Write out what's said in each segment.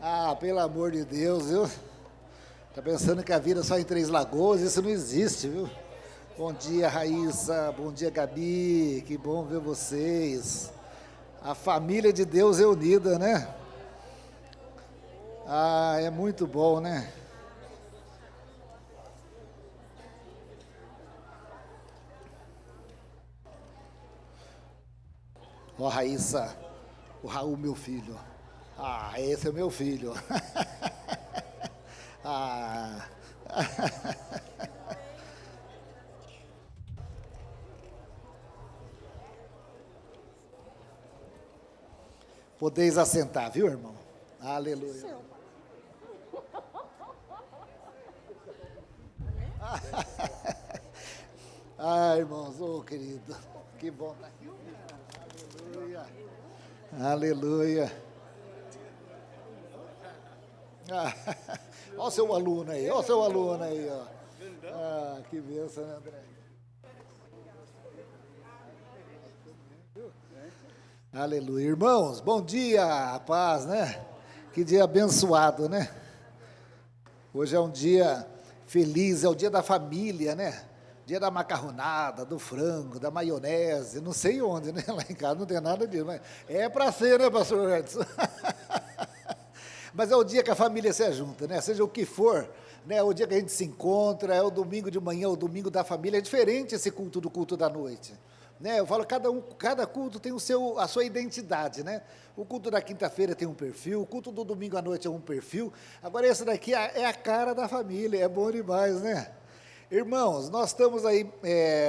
Ah, pelo amor de Deus, viu? Tá pensando que a vida é só em Três Lagoas? Isso não existe, viu? Bom dia, Raíssa. Bom dia, Gabi. Que bom ver vocês. A família de Deus é unida, né? Ah, é muito bom, né? Ó, Raíssa, o Raul, meu filho. Ah, esse é meu filho. Ah, podeis assentar, viu, irmão? Aleluia. Ah, irmãos, ô querido, que bom estar aqui. Aleluia. Aleluia. Ah, ó o seu aluno aí, ó o seu aluno aí, ó. Ah, que bênção, né, André? Aleluia. Irmãos, bom dia, paz, né? Que dia abençoado, né? Hoje é um dia feliz, é o dia da família, né? Dia da macarronada, do frango, da maionese, não sei onde, né? Lá em casa não tem nada disso, mas é para ser, né, pastor Edson? Mas é o dia que a família se junta, né? Seja o que for, né? É o dia que a gente se encontra, é o domingo de manhã, o domingo da família. É diferente esse culto do culto da noite, né? Eu falo, cada culto tem a sua identidade, né? O culto da quinta-feira tem um perfil, o culto do domingo à noite é um perfil. Agora esse daqui é a cara da família, é bom demais, né? Irmãos, nós estamos aí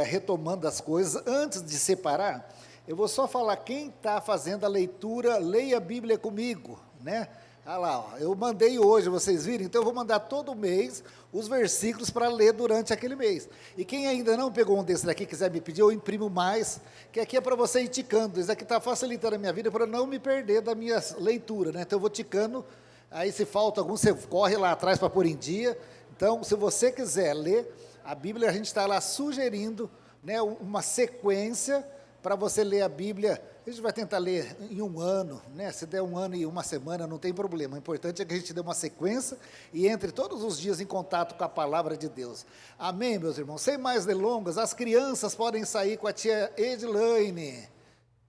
retomando as coisas. Antes de separar, eu vou só falar, quem está fazendo a leitura, leia a Bíblia comigo, né? Ah lá, ó, eu mandei hoje, vocês viram? Então eu vou mandar todo mês os versículos para ler durante aquele mês. E quem ainda não pegou um desses daqui, quiser me pedir, eu imprimo mais, que aqui é para você ir ticando. Isso aqui está facilitando a minha vida para não me perder da minha leitura, né? Então eu vou ticando, aí se falta algum, você corre lá atrás para pôr em dia. Então, se você quiser ler a Bíblia, a gente está lá sugerindo, né, uma sequência para você ler a Bíblia. A gente vai tentar ler em um ano, né? Se der um ano e uma semana, não tem problema. O importante é que a gente dê uma sequência e entre todos os dias em contato com a palavra de Deus. Amém, meus irmãos? Sem mais delongas, as crianças podem sair com a tia Edilane.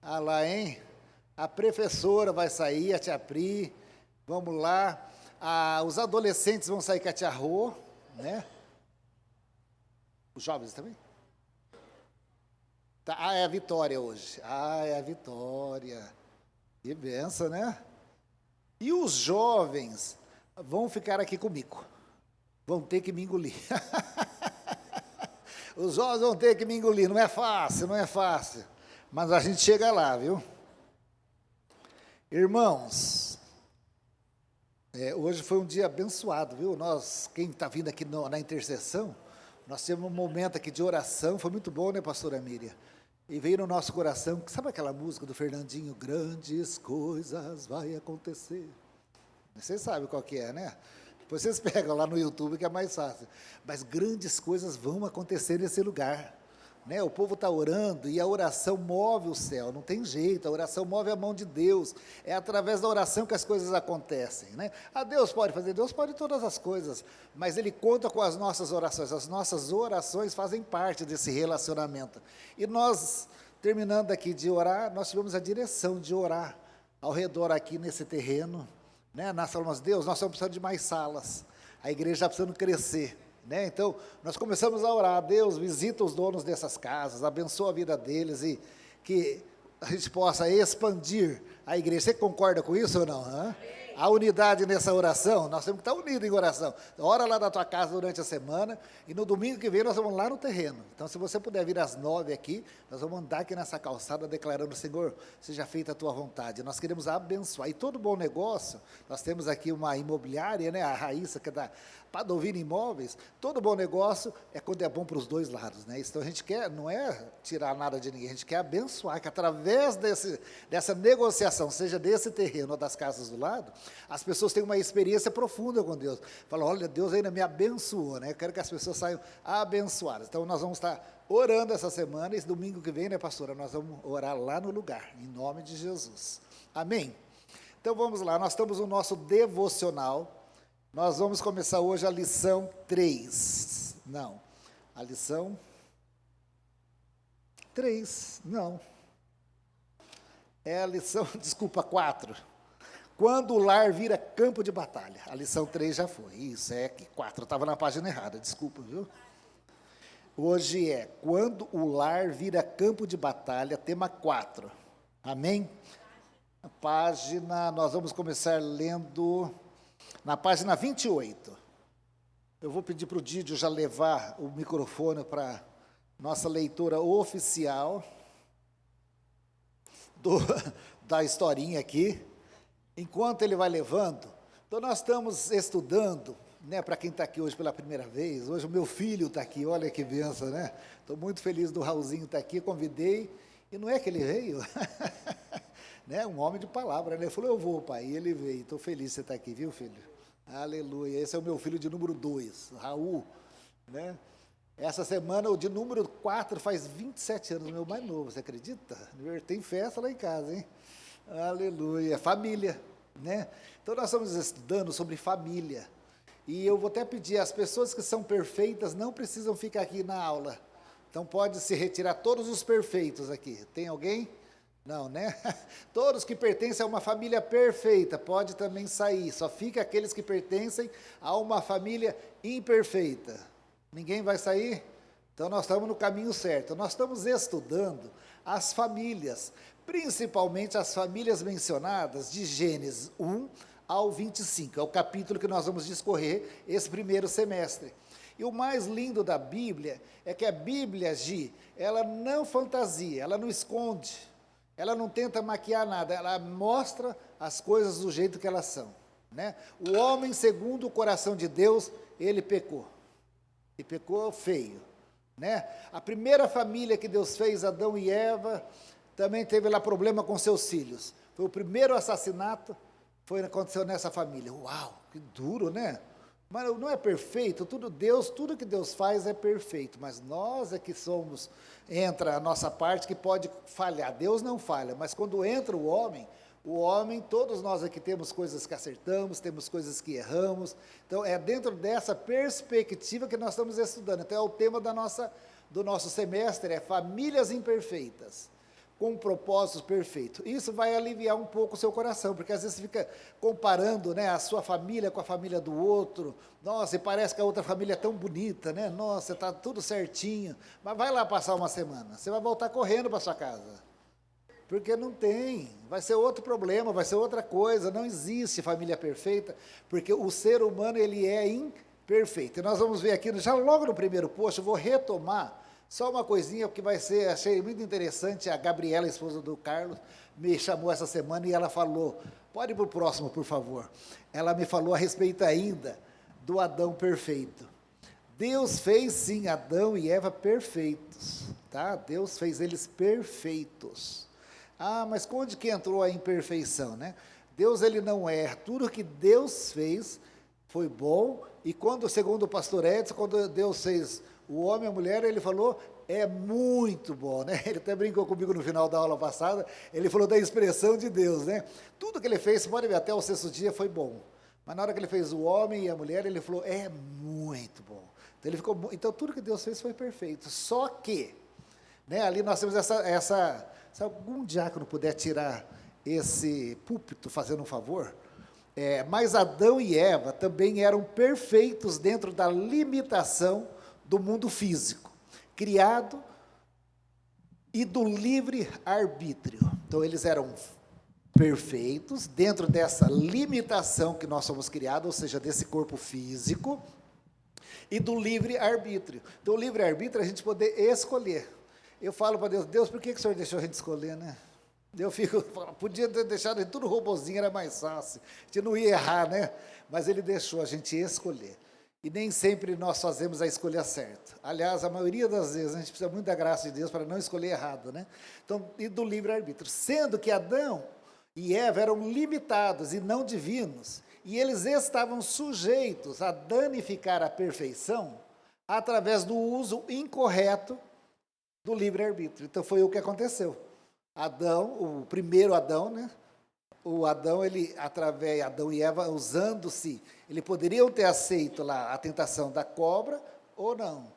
Ah lá, hein? A professora vai sair, a tia Pri. Vamos lá. Os adolescentes vão sair com a tia Rô, né? Os jovens também? Tá, é a Vitória hoje. É a Vitória. Que benção, né? E os jovens vão ficar aqui comigo. Vão ter que me engolir. Os jovens vão ter que me engolir. Não é fácil, não é fácil. Mas a gente chega lá, viu? Irmãos, hoje foi um dia abençoado, viu? Quem está vindo aqui na intercessão, nós tivemos um momento aqui de oração. Foi muito bom, né, pastora Miriam? E veio no nosso coração, sabe aquela música do Fernandinho? Grandes coisas vai acontecer. Vocês sabem qual que é, né? Depois vocês pegam lá no YouTube que é mais fácil. Mas grandes coisas vão acontecer nesse lugar, né? O povo está orando e a oração move o céu, não tem jeito, a oração move a mão de Deus. É através da oração que as coisas acontecem, né? Deus pode fazer, Deus pode todas as coisas, mas Ele conta com as nossas orações fazem parte desse relacionamento. E nós, terminando aqui de orar, nós tivemos a direção de orar ao redor aqui nesse terreno, né? Nós falamos, Deus, nós estamos precisando de mais salas, a igreja está precisando crescer, né? Então, nós começamos a orar, Deus, visita os donos dessas casas, abençoa a vida deles e que a gente possa expandir a igreja. Você concorda com isso ou não? Hã? A unidade nessa oração, nós temos que estar unidos em oração. Ora lá da tua casa durante a semana e no domingo que vem nós vamos lá no terreno. Então, se você puder vir às 9 aqui, nós vamos andar aqui nessa calçada declarando, Senhor, seja feita a tua vontade. Nós queremos abençoar. E todo bom negócio, nós temos aqui uma imobiliária, né? A Raíssa, que é da Padovino Imóveis. Todo bom negócio é quando é bom para os dois lados, né? Então a gente quer, não é tirar nada de ninguém, a gente quer abençoar, que através dessa negociação, seja desse terreno ou das casas do lado, as pessoas tenham uma experiência profunda com Deus. Falam, olha, Deus ainda me abençoou, né? Eu quero que as pessoas saiam abençoadas. Então nós vamos estar orando essa semana, esse domingo que vem, né, pastora? Nós vamos orar lá no lugar, em nome de Jesus. Amém? Então vamos lá, nós estamos no nosso devocional. Nós vamos começar hoje a lição 3. Não, a lição 3, não. É a lição, desculpa, 4. Quando o lar vira campo de batalha. A lição 3 já foi. Isso, é que 4. Eu estava na página errada, desculpa, viu? Hoje é quando o lar vira campo de batalha, tema 4. Amém? A página, nós vamos começar lendo na página 28. Eu vou pedir para o Dídio já levar o microfone para nossa leitura oficial da historinha aqui. Enquanto ele vai levando, então nós estamos estudando, né, para quem está aqui hoje pela primeira vez, hoje o meu filho está aqui, olha que benção, né? Estou muito feliz do Raulzinho estar aqui, convidei, e não é que ele veio, né, um homem de palavra, né? Ele falou, eu vou, pai, e ele veio, estou feliz de você estar aqui, viu, filho? Aleluia, esse é o meu filho de número 2, Raul, né? Essa semana, o de número 4 faz 27 anos, meu mais novo, você acredita? Tem festa lá em casa, hein? Aleluia, família, né? Então nós estamos estudando sobre família, e eu vou até pedir, as pessoas que são perfeitas não precisam ficar aqui na aula, então pode se retirar todos os perfeitos aqui, tem alguém? Não, né? Todos que pertencem a uma família perfeita, pode também sair, só fica aqueles que pertencem a uma família imperfeita. Ninguém vai sair? Então nós estamos no caminho certo, nós estamos estudando as famílias, principalmente as famílias mencionadas de Gênesis 1 ao 25, é o capítulo que nós vamos discorrer esse primeiro semestre. E o mais lindo da Bíblia é que a Bíblia, Gi, ela não fantasia, ela não esconde, ela não tenta maquiar nada, ela mostra as coisas do jeito que elas são, né? O homem, segundo o coração de Deus, ele pecou, e pecou feio, né? A primeira família que Deus fez, Adão e Eva, também teve lá problema com seus filhos. Foi o primeiro assassinato, aconteceu nessa família. Uau, que duro, né? Mas não é perfeito, tudo que Deus faz é perfeito, mas nós é que entra a nossa parte que pode falhar. Deus não falha, mas quando entra o homem, todos nós aqui temos coisas que acertamos, temos coisas que erramos. Então, é dentro dessa perspectiva que nós estamos estudando. Então, é o tema do nosso semestre, é famílias imperfeitas, com um propósito perfeito. Isso vai aliviar um pouco o seu coração, porque às vezes você fica comparando, né, a sua família com a família do outro. Nossa, e parece que a outra família é tão bonita, né? Nossa, está tudo certinho. Mas vai lá passar uma semana, você vai voltar correndo para sua casa. Porque não tem, vai ser outro problema, vai ser outra coisa, não existe família perfeita, porque o ser humano, ele é imperfeito. E nós vamos ver aqui, já logo no primeiro post, eu vou retomar só uma coisinha, porque achei muito interessante, a Gabriela, a esposa do Carlos, me chamou essa semana e ela falou, pode ir para o próximo, por favor. Ela me falou a respeito ainda do Adão perfeito. Deus fez, sim, Adão e Eva perfeitos, tá? Deus fez eles perfeitos. Ah, mas onde que entrou a imperfeição, né? Deus, ele não erra, tudo que Deus fez foi bom, e segundo o pastor Edson, quando Deus fez o homem e a mulher, ele falou, é muito bom, né? Ele até brincou comigo no final da aula passada, ele falou da expressão de Deus, né? Tudo que ele fez, você pode ver, até o 6º dia foi bom, mas na hora que ele fez o homem e a mulher, ele falou, é muito bom. Então tudo que Deus fez foi perfeito, só que, né, ali nós temos se algum diácono puder tirar esse púlpito, fazendo um favor, mas Adão e Eva também eram perfeitos dentro da limitação do mundo físico, criado e do livre arbítrio. Então eles eram perfeitos dentro dessa limitação que nós somos criados, ou seja, desse corpo físico, e do livre arbítrio. Então o livre arbítrio é a gente poder escolher. Eu falo para Deus, por que o Senhor deixou a gente escolher, né? Eu podia ter deixado tudo robozinho, era mais fácil, a gente não ia errar, né? Mas Ele deixou a gente escolher. E nem sempre nós fazemos a escolha certa. Aliás, a maioria das vezes, a gente precisa muito da graça de Deus para não escolher errado, né? Então, e do livre-arbítrio. Sendo que Adão e Eva eram limitados e não divinos, e eles estavam sujeitos a danificar a perfeição através do uso incorreto do livre-arbítrio. Então, foi o que aconteceu. Adão, o primeiro Adão, né? o Adão, através Adão e Eva, usando-se, eles poderiam ter aceito lá a tentação da cobra ou não,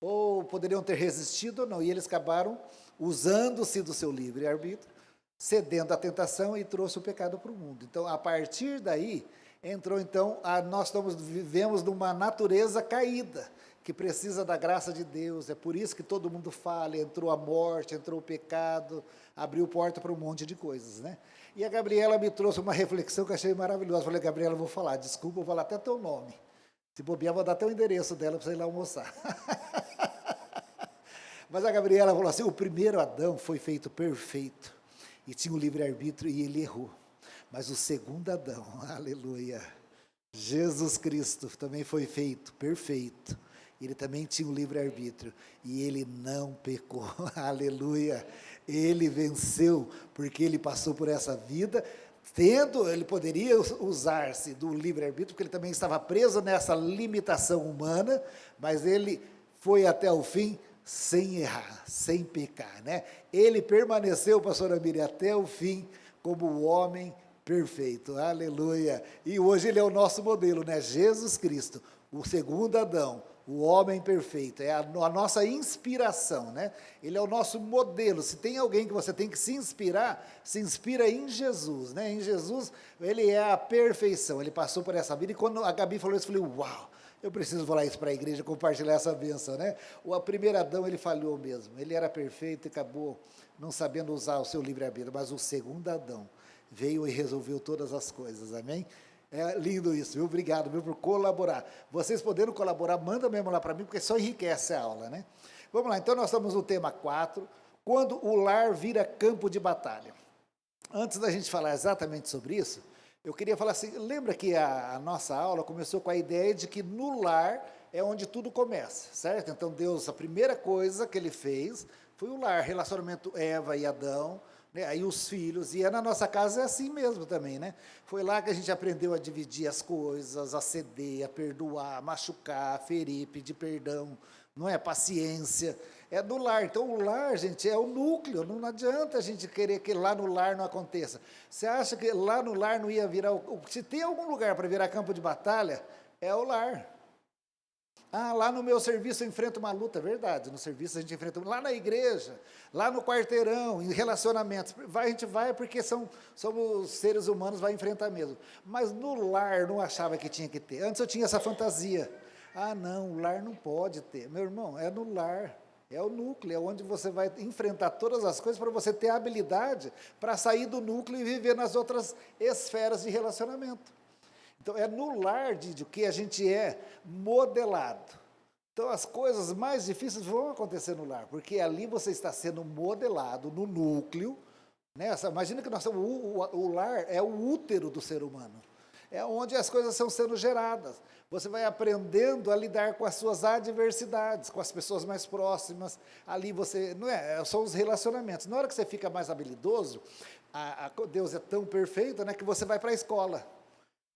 ou poderiam ter resistido ou não, e eles acabaram usando-se do seu livre-arbítrio, cedendo à tentação e trouxe o pecado para o mundo. Então, a partir daí, entrou então, nós vivemos numa natureza caída, que precisa da graça de Deus, é por isso que todo mundo fala, entrou a morte, entrou o pecado, abriu porta para um monte de coisas, né? E a Gabriela me trouxe uma reflexão que eu achei maravilhosa. Eu falei, Gabriela, eu vou falar, desculpa, eu vou falar até teu nome. Se bobear, vou dar até o endereço dela para você ir lá almoçar. Mas a Gabriela falou assim, o primeiro Adão foi feito perfeito, e tinha o livre-arbítrio e ele errou. Mas o segundo Adão, aleluia, Jesus Cristo também foi feito perfeito. Ele também tinha o livre-arbítrio e ele não pecou, aleluia. Ele venceu, porque ele passou por essa vida, ele poderia usar-se do livre-arbítrio, porque ele também estava preso nessa limitação humana, mas ele foi até o fim sem errar, sem pecar, né? Ele permaneceu, pastora Miriam, até o fim como o homem perfeito, aleluia. E hoje ele é o nosso modelo, né? Jesus Cristo, o segundo Adão, o homem perfeito, é a nossa inspiração, né? Ele é o nosso modelo. Se tem alguém que você tem que se inspira em Jesus, né? Em Jesus, ele é a perfeição, ele passou por essa vida, e quando a Gabi falou isso, eu falei, uau, eu preciso falar isso para a igreja, compartilhar essa bênção, né? O primeiro Adão, ele falhou mesmo, ele era perfeito e acabou não sabendo usar o seu livre-arbítrio, mas o segundo Adão veio e resolveu todas as coisas, amém? É lindo isso, viu? Obrigado, viu, por colaborar. Vocês podendo colaborar, manda mesmo lá para mim, porque só enriquece a aula, né? Vamos lá, então nós estamos no tema 4, quando o lar vira campo de batalha. Antes da gente falar exatamente sobre isso, eu queria falar assim, lembra que a nossa aula começou com a ideia de que no lar é onde tudo começa, certo? Então Deus, a primeira coisa que ele fez foi o lar, relacionamento Eva e Adão, né? Aí os filhos, e na nossa casa é assim mesmo também, né? Foi lá que a gente aprendeu a dividir as coisas, a ceder, a perdoar, a machucar, a ferir, pedir perdão, não é? Paciência, é do lar. Então o lar, gente, é o núcleo, não adianta a gente querer que lá no lar não aconteça. Você acha que lá no lar não ia virar, se tem algum lugar para virar campo de batalha, é o lar. Ah, lá no meu serviço eu enfrento uma luta, é verdade, no serviço a gente enfrenta, lá na igreja, lá no quarteirão, em relacionamentos, a gente vai porque somos seres humanos, vai enfrentar mesmo, mas no lar não achava que tinha que ter, antes eu tinha essa fantasia, não, o lar não pode ter, meu irmão, é no lar, é o núcleo, é onde você vai enfrentar todas as coisas para você ter a habilidade para sair do núcleo e viver nas outras esferas de relacionamento. Então, é no lar, Didio, que a gente é modelado. Então, as coisas mais difíceis vão acontecer no lar, porque ali você está sendo modelado no núcleo, né? Imagina que o lar é o útero do ser humano, é onde as coisas estão sendo geradas. Você vai aprendendo a lidar com as suas adversidades, com as pessoas mais próximas, ali você, não é, são os relacionamentos. Na hora que você fica mais habilidoso, Deus é tão perfeito, né, que você vai para a escola.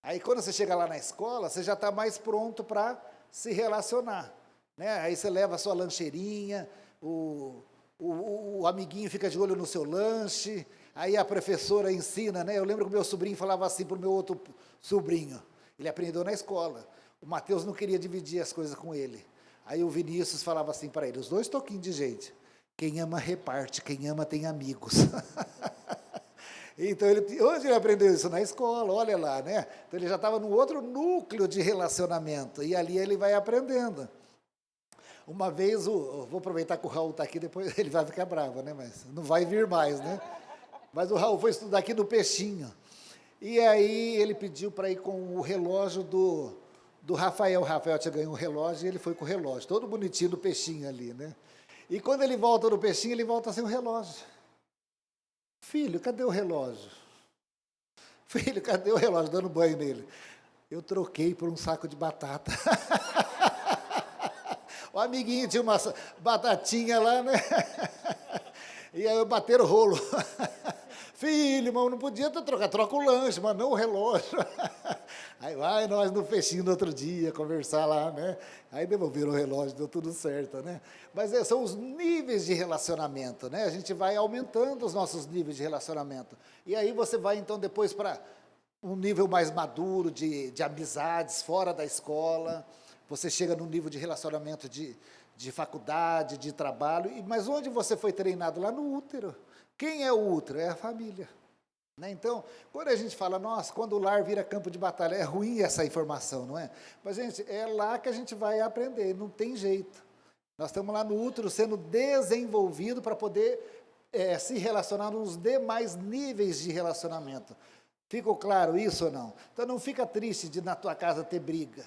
Aí quando você chega lá na escola, você já está mais pronto para se relacionar, né? Aí você leva a sua lancheirinha, o amiguinho fica de olho no seu lanche, aí a professora ensina, né? Eu lembro que o meu sobrinho falava assim para o meu outro sobrinho, ele aprendeu na escola, o Mateus não queria dividir as coisas com ele, aí o Vinícius falava assim para ele, os dois toquinhos de gente, quem ama reparte, quem ama tem amigos. Então, hoje ele aprendeu isso na escola, olha lá, né? Então, ele já estava num outro núcleo de relacionamento, e ali ele vai aprendendo. Uma vez, vou aproveitar que o Raul está aqui, depois ele vai ficar bravo, né? Mas não vai vir mais, né? Mas o Raul foi estudar aqui no Peixinho, e aí ele pediu para ir com o relógio do Rafael. O Rafael tinha ganho um relógio, e ele foi com o relógio, todo bonitinho do Peixinho ali, né? E quando ele volta do Peixinho, ele volta sem o relógio. Filho, cadê o relógio? Filho, cadê o relógio? Dando banho nele. Eu troquei por um saco de batata. O amiguinho tinha uma batatinha lá, né? E aí eu bateram o rolo. Filho, irmão, não podia ter trocado. Troca o lanche, mas não o relógio. Aí vai nós no fechinho no outro dia, conversar lá, né? Aí devolveram o relógio, deu tudo certo, né? Mas são os níveis de relacionamento, né? A gente vai aumentando os nossos níveis de relacionamento. E aí você vai, então, depois para um nível mais maduro de amizades fora da escola. Você chega num nível de relacionamento de faculdade, de trabalho. Mas onde você foi treinado? Lá no útero. Quem é o útero? É a família. Né? Então, quando a gente fala, nossa, quando o lar vira campo de batalha, é ruim essa informação, não é? Mas, gente, é lá que a gente vai aprender, não tem jeito. Nós estamos lá no útero sendo desenvolvido para poder se relacionar nos demais níveis de relacionamento. Ficou claro isso ou não? Então, não fica triste de na tua casa ter briga.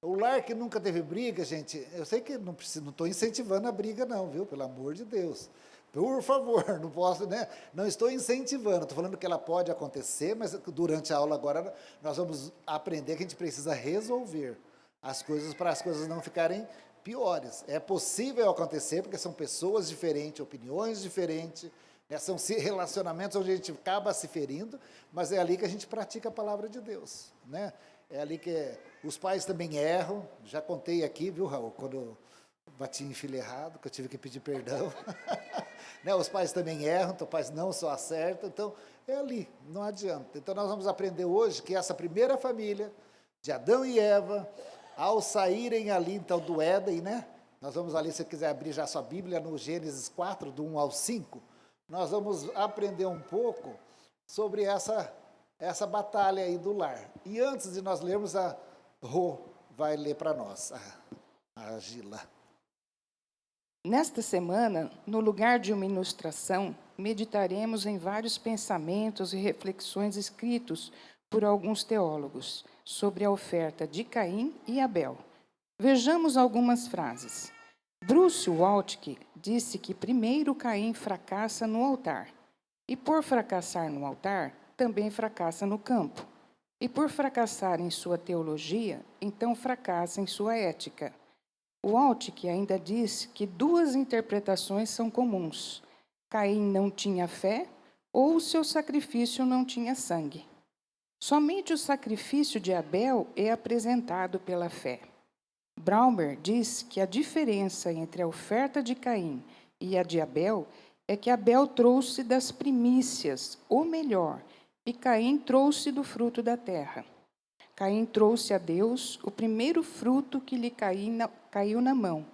O lar que nunca teve briga, gente, eu sei que não estou incentivando a briga não, viu? Pelo amor de Deus. Por favor, não posso, né? Não estou incentivando, estou falando que ela pode acontecer, mas durante a aula agora nós vamos aprender que a gente precisa resolver as coisas para as coisas não ficarem piores. É possível acontecer porque são pessoas diferentes, opiniões diferentes, né? São relacionamentos onde a gente acaba se ferindo, mas é ali que a gente pratica a palavra de Deus, né? É ali que os pais também erram. Já contei aqui, viu, Raul, quando eu bati em filho errado, que eu tive que pedir perdão. Né, os pais também erram, então os pais não só acertam, então é ali, não adianta. Então nós vamos aprender hoje que essa primeira família, de Adão e Eva, ao saírem ali então do Éden, né? Nós vamos ali, se você quiser abrir já sua Bíblia, no Gênesis 4, do 1 ao 5, nós vamos aprender um pouco sobre essa batalha aí do lar. E antes de nós lermos, a Rô vai ler para nós, a Gila. Nesta semana, no lugar de uma ilustração, meditaremos em vários pensamentos e reflexões escritos por alguns teólogos sobre a oferta de Caim e Abel. Vejamos algumas frases. Bruce Waltke disse que primeiro Caim fracassa no altar, e por fracassar no altar, também fracassa no campo. E por fracassar em sua teologia, então fracassa em sua ética. Waltke ainda diz que duas interpretações são comuns. Caim não tinha fé ou seu sacrifício não tinha sangue. Somente o sacrifício de Abel é apresentado pela fé. Braumer diz que a diferença entre a oferta de Caim e a de Abel é que Abel trouxe das primícias, ou melhor, e Caim trouxe do fruto da terra. Caim trouxe a Deus o primeiro fruto que lhe caiu na mão,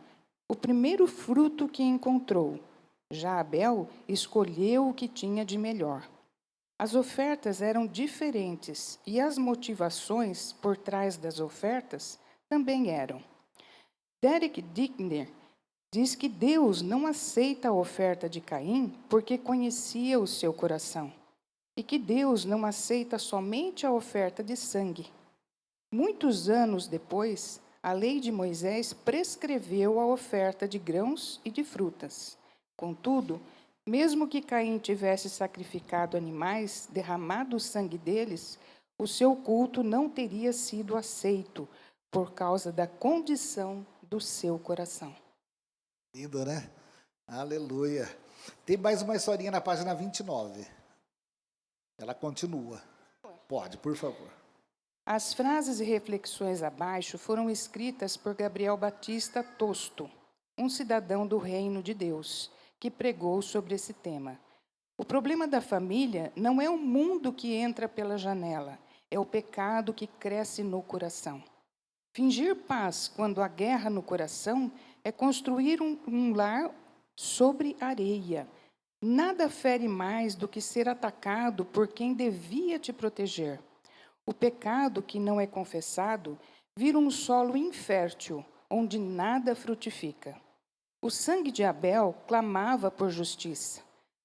o primeiro fruto que encontrou. Já Abel escolheu o que tinha de melhor. As ofertas eram diferentes e as motivações por trás das ofertas também eram. Derek Dickner diz que Deus não aceita a oferta de Caim porque conhecia o seu coração, e que Deus não aceita somente a oferta de sangue. Muitos anos depois, a lei de Moisés prescreveu a oferta de grãos e de frutas. Contudo, mesmo que Caim tivesse sacrificado animais, derramado o sangue deles, o seu culto não teria sido aceito por causa da condição do seu coração. Lindo, né? Aleluia. Tem mais uma historinha na página 29. Ela continua. Pode, por favor. As frases e reflexões abaixo foram escritas por Gabriel Batista Tosto, um cidadão do Reino de Deus, que pregou sobre esse tema. O problema da família não é o mundo que entra pela janela, é o pecado que cresce no coração. Fingir paz quando há guerra no coração é construir um lar sobre areia. Nada fere mais do que ser atacado por quem devia te proteger. O pecado que não é confessado vira um solo infértil, onde nada frutifica. O sangue de Abel clamava por justiça,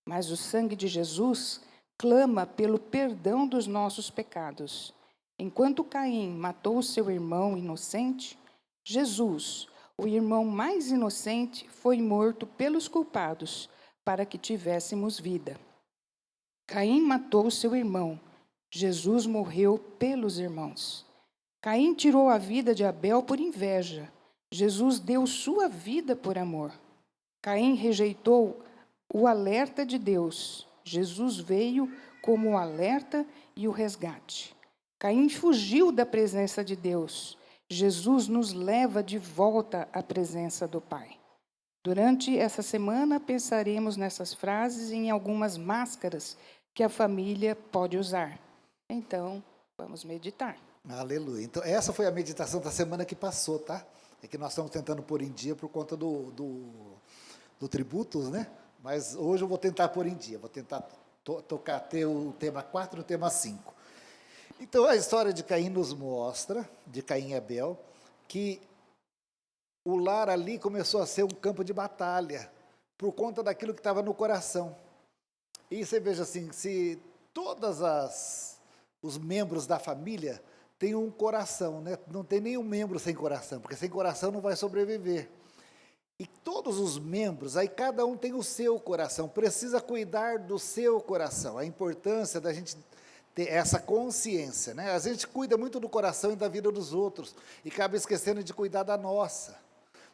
mas o sangue de Jesus clama pelo perdão dos nossos pecados. Enquanto Caim matou seu irmão inocente, Jesus, o irmão mais inocente, foi morto pelos culpados para que tivéssemos vida. Caim matou seu irmão, Jesus morreu pelos irmãos. Caim tirou a vida de Abel por inveja. Jesus deu sua vida por amor. Caim rejeitou o alerta de Deus. Jesus veio como o alerta e o resgate. Caim fugiu da presença de Deus. Jesus nos leva de volta à presença do Pai. Durante essa semana, pensaremos nessas frases e em algumas máscaras que a família pode usar. Então, vamos meditar. Aleluia. Então, essa foi a meditação da semana que passou, tá? É que nós estamos tentando pôr em dia por conta do tributos, né? Mas hoje eu vou tentar pôr em dia, vou tentar tocar até o tema 4 e o tema 5. Então, a história de Caim nos mostra, de Caim e Abel, que o lar ali começou a ser um campo de batalha, por conta daquilo que estava no coração. E você veja assim, se os membros da família têm um coração, né? Não tem nenhum membro sem coração, porque sem coração não vai sobreviver. E todos os membros, aí cada um tem o seu coração, precisa cuidar do seu coração. A importância da gente ter essa consciência, né? A gente cuida muito do coração e da vida dos outros, e acaba esquecendo de cuidar da nossa.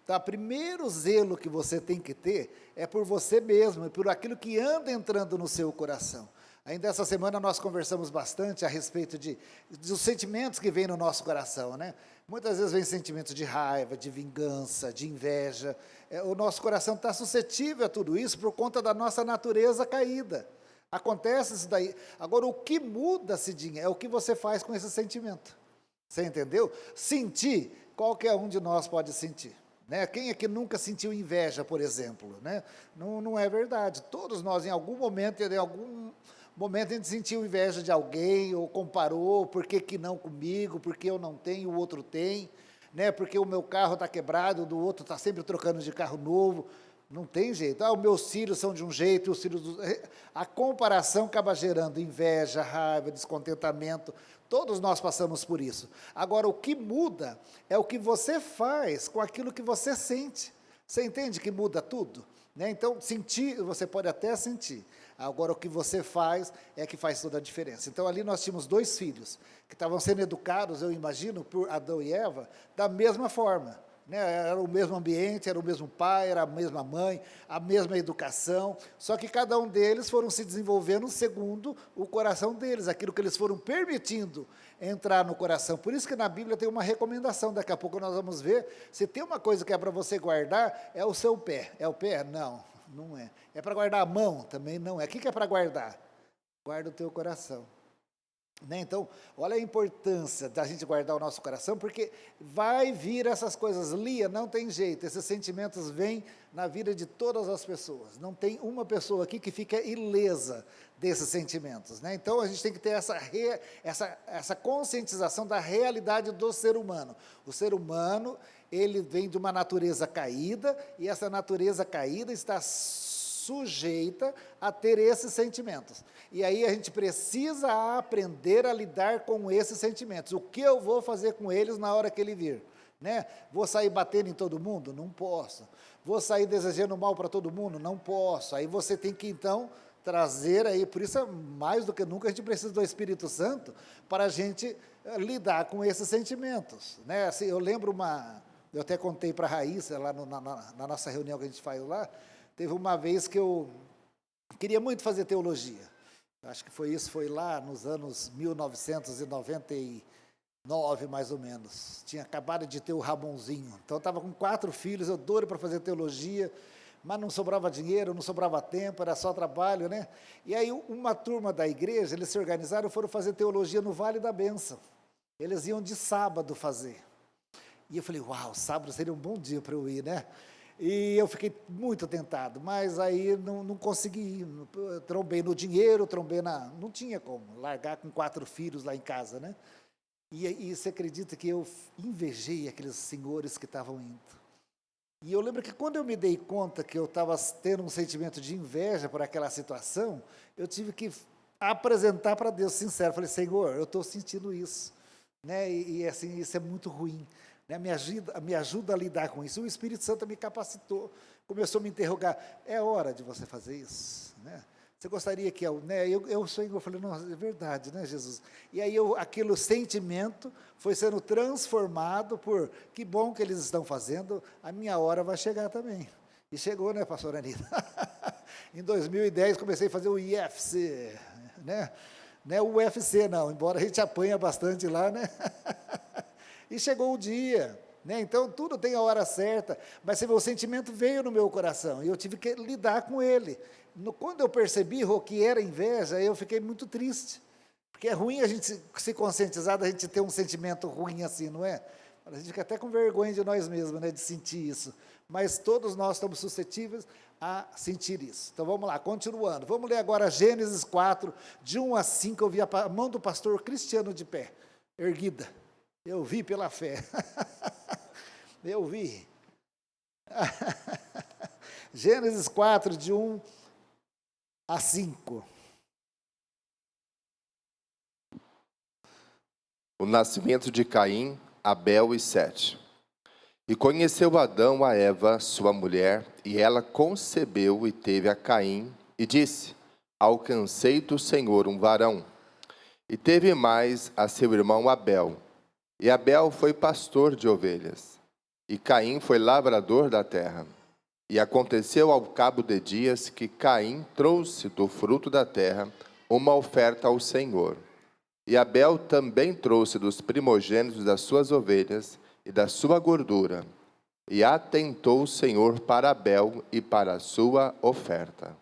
Então, o primeiro zelo que você tem que ter é por você mesmo, e por aquilo que anda entrando no seu coração. Ainda essa semana nós conversamos bastante a respeito dos sentimentos que vêm no nosso coração, né? Muitas vezes vem sentimentos de raiva, de vingança, de inveja. O nosso coração está suscetível a tudo isso por conta da nossa natureza caída. Acontece isso daí. Agora, o que muda, Cidinha, é o que você faz com esse sentimento. Você entendeu? Sentir, qualquer um de nós pode sentir. Né? Quem é que nunca sentiu inveja, por exemplo? Né? Não é verdade. Todos nós, em algum momento, a gente sentiu inveja de alguém, ou comparou, por que não comigo, porque eu não tenho, o outro tem, né? Porque o meu carro está quebrado, o do outro está sempre trocando de carro novo. Não tem jeito. Os meus filhos são de um jeito, os filhos a comparação acaba gerando inveja, raiva, descontentamento. Todos nós passamos por isso. Agora, o que muda é o que você faz com aquilo que você sente. Você entende que muda tudo? Né? Então, sentir, você pode até sentir. Agora, o que você faz é que faz toda a diferença. Então, ali nós tínhamos 2 filhos que estavam sendo educados, eu imagino, por Adão e Eva, da mesma forma. Né? Era o mesmo ambiente, era o mesmo pai, era a mesma mãe, a mesma educação, só que cada um deles foram se desenvolvendo segundo o coração deles, aquilo que eles foram permitindo entrar no coração. Por isso que na Bíblia tem uma recomendação, daqui a pouco nós vamos ver, se tem uma coisa que é para você guardar, é o seu pé. É o pé? Não, não é. É para guardar a mão? Também não é. O que é para guardar? Guarda o teu coração. Né? Então, olha a importância da gente guardar o nosso coração, porque vai vir essas coisas, Lia, não tem jeito, esses sentimentos vêm na vida de todas as pessoas, não tem uma pessoa aqui que fica ilesa desses sentimentos, né? Então a gente tem que ter essa conscientização da realidade do ser humano. O ser humano, ele vem de uma natureza caída, e essa natureza caída está sujeita a ter esses sentimentos. E aí a gente precisa aprender a lidar com esses sentimentos. O que eu vou fazer com eles na hora que ele vir? Né? Vou sair batendo em todo mundo? Não posso. Vou sair desejando mal para todo mundo? Não posso. Aí você tem que, então, trazer aí, por isso, mais do que nunca, a gente precisa do Espírito Santo para a gente lidar com esses sentimentos. Né? Assim, eu lembro eu até contei para a Raíssa, lá na nossa reunião que a gente faz lá, teve uma vez que eu queria muito fazer teologia. Acho que foi lá nos anos 1999, mais ou menos. Tinha acabado de ter o Ramonzinho. Então, eu estava com 4 filhos, eu doido para fazer teologia, mas não sobrava dinheiro, não sobrava tempo, era só trabalho, né? E aí, uma turma da igreja, eles se organizaram e foram fazer teologia no Vale da Bênção. Eles iam de sábado fazer. E eu falei, uau, sábado seria um bom dia para eu ir, né? E eu fiquei muito tentado, mas aí não consegui ir. Trombei no dinheiro, não tinha como largar com 4 filhos lá em casa, né? E você acredita que eu invejei aqueles senhores que estavam indo. E eu lembro que quando eu me dei conta que eu estava tendo um sentimento de inveja por aquela situação, eu tive que apresentar para Deus sincero. Falei, Senhor, eu estou sentindo isso, né? E assim, isso é muito ruim. Né, me ajuda a lidar com isso. O Espírito Santo me capacitou, começou a me interrogar, é hora de você fazer isso? Né? Você gostaria que eu falei, não, é verdade, né, Jesus? E aí aquele sentimento foi sendo transformado por, que bom que eles estão fazendo, a minha hora vai chegar também. E chegou, né, pastora Anitta? Em 2010 comecei a fazer o IFC, né? Não é o UFC, não, embora a gente apanha bastante lá, né? E chegou o dia, né? Então, tudo tem a hora certa, mas você vê, o sentimento veio no meu coração, e eu tive que lidar com ele. Quando eu percebi, Rô, que era inveja, eu fiquei muito triste, porque é ruim a gente se conscientizar da gente ter um sentimento ruim assim, não é? A gente fica até com vergonha de nós mesmos, né, de sentir isso. Mas todos nós estamos suscetíveis a sentir isso. Então vamos lá, continuando. Vamos ler agora Gênesis 4, de 1 a 5. Eu vi a mão do pastor Cristiano de pé, erguida. Eu vi pela fé. Eu vi. Gênesis 4, de 1 a 5. O nascimento de Caim, Abel e Sete. E conheceu Adão a Eva, sua mulher, e ela concebeu e teve a Caim, e disse: alcancei do Senhor um varão. E teve mais a seu irmão Abel. E Abel foi pastor de ovelhas, e Caim foi lavrador da terra. E aconteceu ao cabo de dias que Caim trouxe do fruto da terra uma oferta ao Senhor. E Abel também trouxe dos primogênitos das suas ovelhas e da sua gordura. E atentou o Senhor para Abel e para a sua oferta.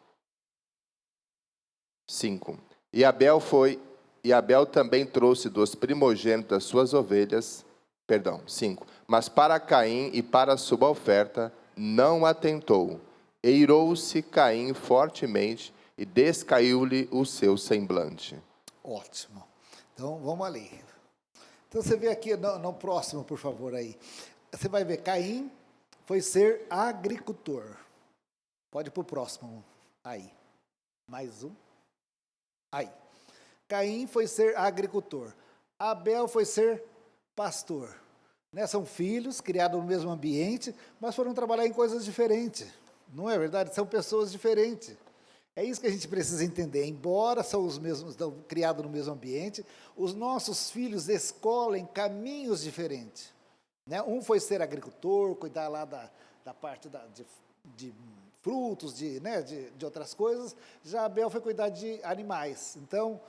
5. E Abel também trouxe dos primogênitos das suas ovelhas. 5. Mas para Caim e para a sua oferta não atentou. Eirou-se Caim fortemente e descaiu-lhe o seu semblante. Ótimo. Então, vamos ali. Então, você vê aqui, no próximo, por favor, aí. Você vai ver, Caim foi ser agricultor. Pode ir para o próximo, aí. Mais um. Aí. Caim foi ser agricultor. Abel foi ser pastor. Né? São filhos, criados no mesmo ambiente, mas foram trabalhar em coisas diferentes. Não é verdade? São pessoas diferentes. É isso que a gente precisa entender. Embora são os mesmos, criados no mesmo ambiente, os nossos filhos escolhem caminhos diferentes. Né? Um foi ser agricultor, cuidar lá da parte de frutos, de outras coisas. Já Abel foi cuidar de animais. Então,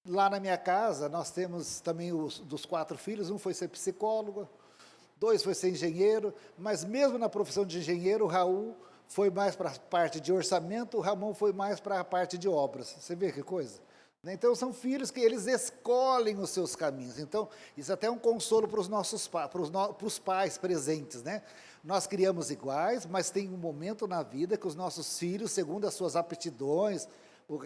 lá na minha casa, nós temos também dos 4 filhos, um foi ser psicólogo, 2 foi ser engenheiro, mas mesmo na profissão de engenheiro, o Raul foi mais para a parte de orçamento, o Ramon foi mais para a parte de obras. Você vê que coisa? Então, são filhos que eles escolhem os seus caminhos. Então, isso até é um consolo para os nossos para os pais presentes, né? Nós criamos iguais, mas tem um momento na vida que os nossos filhos, segundo as suas aptidões,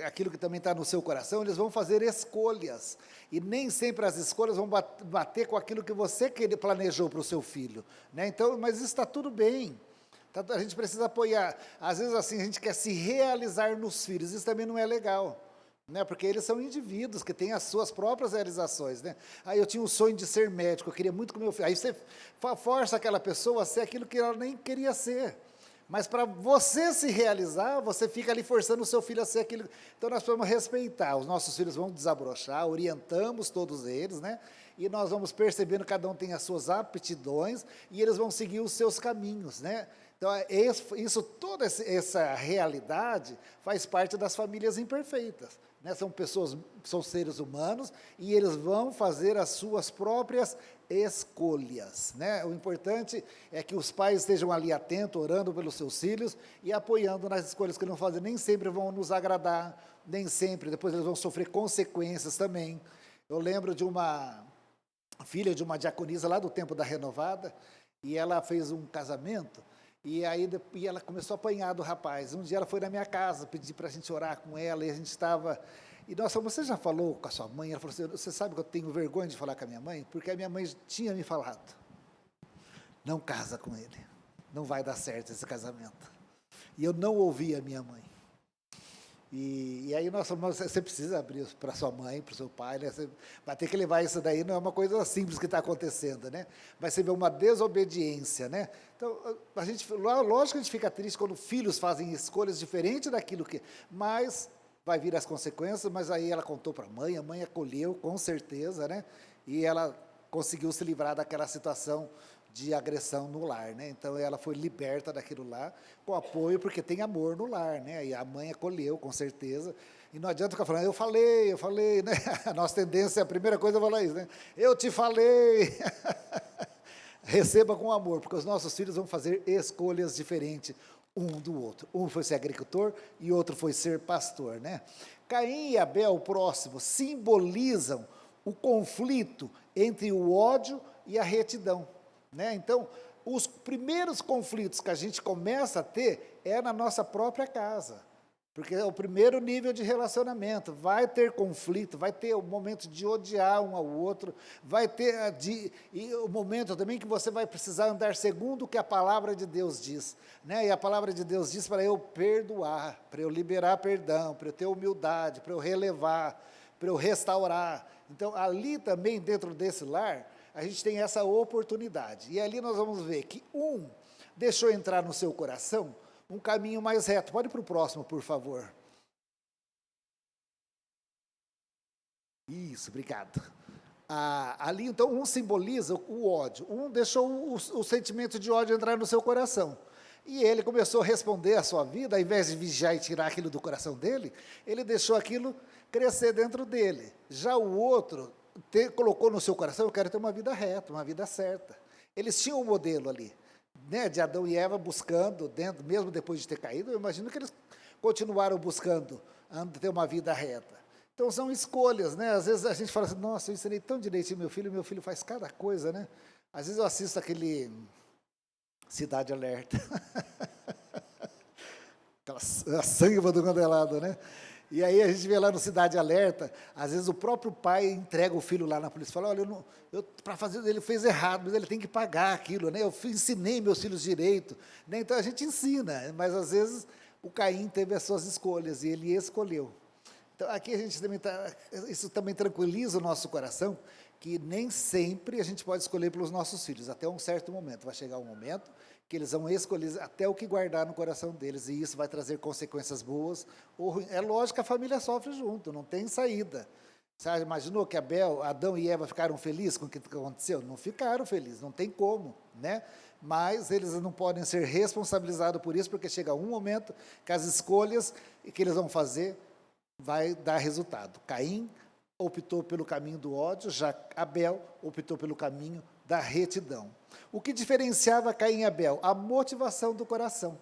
aquilo que também está no seu coração, eles vão fazer escolhas. E nem sempre as escolhas vão bater com aquilo que você planejou para o seu filho, né? Então, mas isso está tudo bem. A gente precisa apoiar. Às vezes, assim, a gente quer se realizar nos filhos. Isso também não é legal, né? Porque eles são indivíduos que têm as suas próprias realizações, né? Aí eu tinha um sonho de ser médico, eu queria muito que meu filho... Aí você força aquela pessoa a ser aquilo que ela nem queria ser. Mas para você se realizar, você fica ali forçando o seu filho a ser aquilo. Então, nós precisamos respeitar. Os nossos filhos vão desabrochar, orientamos todos eles, né? E nós vamos percebendo que cada um tem as suas aptidões e eles vão seguir os seus caminhos, né? Então, toda essa realidade faz parte das famílias imperfeitas, né? São pessoas, são seres humanos e eles vão fazer as suas próprias escolhas, né? O importante é que os pais estejam ali atentos, orando pelos seus filhos e apoiando nas escolhas que eles vão fazer. Nem sempre vão nos agradar, nem sempre, depois eles vão sofrer consequências também. Eu lembro de uma filha de uma diaconisa lá do tempo da Renovada, e ela fez um casamento, e ela começou a apanhar do rapaz. Um dia ela foi na minha casa, pedir para a gente orar com ela, e a gente estava... E nós falamos, você já falou com a sua mãe? Ela falou assim, você sabe que eu tenho vergonha de falar com a minha mãe? Porque a minha mãe tinha me falado, não casa com ele, não vai dar certo esse casamento. E eu não ouvi a minha mãe. E aí nós falamos, você precisa abrir para sua mãe, para o seu pai, né? Você vai ter que levar isso daí, não é uma coisa simples que está acontecendo, né? Vai ser uma desobediência, né? Então, lógico que a gente fica triste quando filhos fazem escolhas diferentes daquilo que... Mas vai vir as consequências, mas aí ela contou para a mãe acolheu, com certeza, né? E ela conseguiu se livrar daquela situação de agressão no lar, né? Então ela foi liberta daquilo lá, com apoio, porque tem amor no lar, né? E a mãe acolheu, com certeza. E não adianta ficar falando, eu falei, né? A nossa tendência, a primeira coisa é falar isso, né? Eu te falei. Receba com amor, porque os nossos filhos vão fazer escolhas diferentes um do outro. Um foi ser agricultor e outro foi ser pastor, né? Caim e Abel, próximos, simbolizam o conflito entre o ódio e a retidão, né? Então, os primeiros conflitos que a gente começa a ter é na nossa própria casa, porque é o primeiro nível de relacionamento. Vai ter conflito, vai ter o momento de odiar um ao outro, vai ter e o momento também que você vai precisar andar segundo o que a palavra de Deus diz, né? E a palavra de Deus diz para eu perdoar, para eu liberar perdão, para eu ter humildade, para eu relevar, para eu restaurar. Então, ali também, dentro desse lar, a gente tem essa oportunidade. E ali nós vamos ver que um deixou entrar no seu coração um caminho mais reto. Pode ir para o próximo, por favor. Isso, obrigado. Ali, então, um simboliza o ódio. Um deixou o sentimento de ódio entrar no seu coração. E ele começou a responder à sua vida, ao invés de vigiar e tirar aquilo do coração dele, ele deixou aquilo crescer dentro dele. Já o outro colocou no seu coração, eu quero ter uma vida reta, uma vida certa. Eles tinham um modelo ali, né, de Adão e Eva buscando, dentro, mesmo depois de ter caído, eu imagino que eles continuaram buscando ter uma vida reta. Então são escolhas, né? Às vezes a gente fala assim, nossa, eu ensinei tão direitinho meu filho faz cada coisa, né? Às vezes eu assisto aquele Cidade Alerta, a sangue do candelado, né? E aí a gente vê lá no Cidade Alerta, às vezes o próprio pai entrega o filho lá na polícia, fala, olha, para fazer, ele fez errado, mas ele tem que pagar aquilo, né? Eu ensinei meus filhos direito, né? Então a gente ensina, mas às vezes o Caim teve as suas escolhas e ele escolheu. Então aqui a gente também isso também tranquiliza o nosso coração, que nem sempre a gente pode escolher pelos nossos filhos, até um certo momento, vai chegar um momento que eles vão escolher até o que guardar no coração deles, e isso vai trazer consequências boas ou ruins. É lógico que a família sofre junto, não tem saída. Você imaginou que Adão e Eva ficaram felizes com o que aconteceu? Não ficaram felizes, não tem como, né? Mas eles não podem ser responsabilizados por isso, porque chega um momento que as escolhas que eles vão fazer vai dar resultado. Caim optou pelo caminho do ódio, já Abel optou pelo caminho da retidão. O que diferenciava Caim e Abel? A motivação do coração,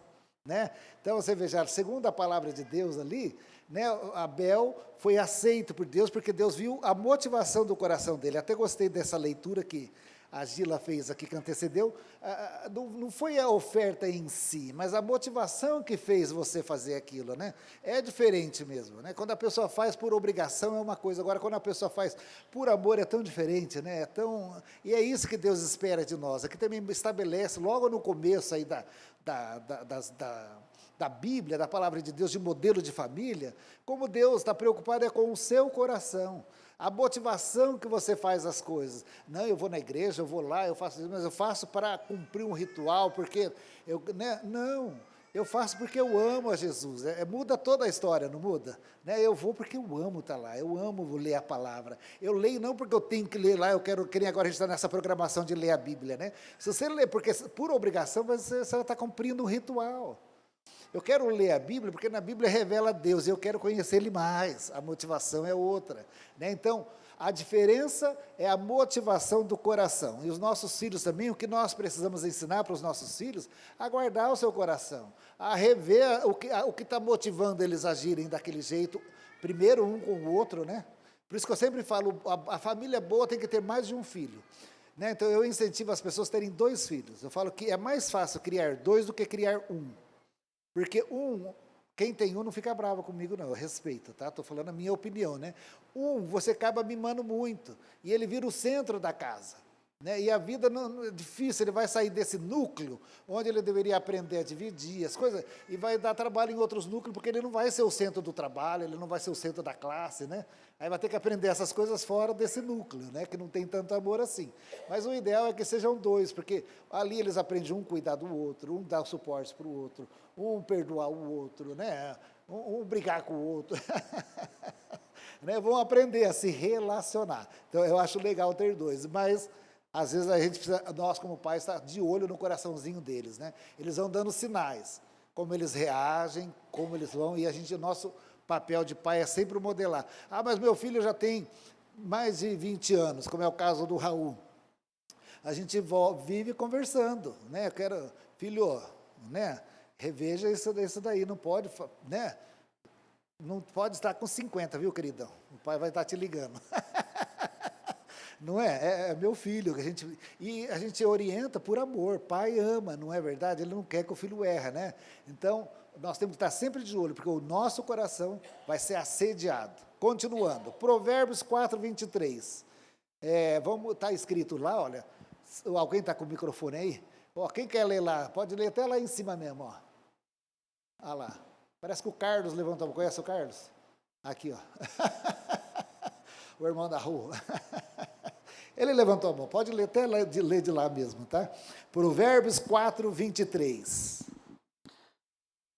né? Então, você veja, segundo a palavra de Deus ali, né, Abel foi aceito por Deus, porque Deus viu a motivação do coração dele. Até gostei dessa leitura que a Gila fez aqui, que antecedeu. Não foi a oferta em si, mas a motivação que fez você fazer aquilo, né? É diferente mesmo, né? Quando a pessoa faz por obrigação é uma coisa, agora quando a pessoa faz por amor é tão diferente, né? E é isso que Deus espera de nós. Aqui também estabelece, logo no começo aí da Bíblia, da palavra de Deus, de modelo de família, como Deus está preocupado é com o seu coração. A motivação que você faz as coisas. Não, eu vou na igreja, eu vou lá, eu faço isso, mas eu faço para cumprir um ritual, porque né? Não, eu faço porque eu amo a Jesus. Muda toda a história, não muda? Né? Eu vou porque eu amo estar lá, eu amo ler a palavra. Eu leio não porque eu tenho que ler lá, que nem agora a gente está nessa programação de ler a Bíblia, né? Se você ler porque por obrigação, você está cumprindo um ritual. Eu quero ler a Bíblia porque na Bíblia revela Deus e eu quero conhecer Ele mais, a motivação é outra, né? Então, a diferença é a motivação do coração, e os nossos filhos também, o que nós precisamos ensinar para os nossos filhos, a guardar o seu coração, a rever o que está motivando eles a agirem daquele jeito, primeiro um com o outro, né? Por isso que eu sempre falo, a família boa tem que ter mais de um filho, né? Então eu incentivo as pessoas a terem 2 filhos, eu falo que é mais fácil criar 2 do que criar 1. Porque quem tem não fica bravo comigo, não, eu respeito, tá? Estou falando a minha opinião, né? Você acaba mimando muito, e ele vira o centro da casa, né? E a vida não é difícil, ele vai sair desse núcleo, onde ele deveria aprender a dividir as coisas, e vai dar trabalho em outros núcleos, porque ele não vai ser o centro do trabalho, ele não vai ser o centro da classe, né? Aí vai ter que aprender essas coisas fora desse núcleo, né? Que não tem tanto amor assim. Mas o ideal é que sejam 2, porque ali eles aprendem um cuidar do outro, um dar suporte para o outro, um perdoar o outro, né? Um brigar com o outro. Né? Vão aprender a se relacionar. Então, eu acho legal ter 2, mas Às vezes a gente precisa, nós como pais, estar de olho no coraçãozinho deles, né? Eles vão dando sinais, como eles reagem, como eles vão, e o nosso papel de pai é sempre modelar. Ah, mas meu filho já tem mais de 20 anos, como é o caso do Raul. A gente vive conversando, né? Eu quero, filho, né? Reveja isso daí, não pode, né? Não pode estar com 50, viu, queridão? O pai vai estar te ligando. Não é? É meu filho. E a gente orienta por amor. Pai ama, não é verdade? Ele não quer que o filho erre, né? Então, nós temos que estar sempre de olho, porque o nosso coração vai ser assediado. Continuando, Provérbios 4, 23. Está escrito lá, olha. Alguém está com o microfone aí? Ó, quem quer ler lá? Pode ler até lá em cima mesmo, ó. Olha lá. Parece que o Carlos levantou. Conhece o Carlos? Aqui, ó. O irmão da rua. Ele levantou a mão. Pode ler até ler de lá mesmo, tá? Provérbios 4, 23.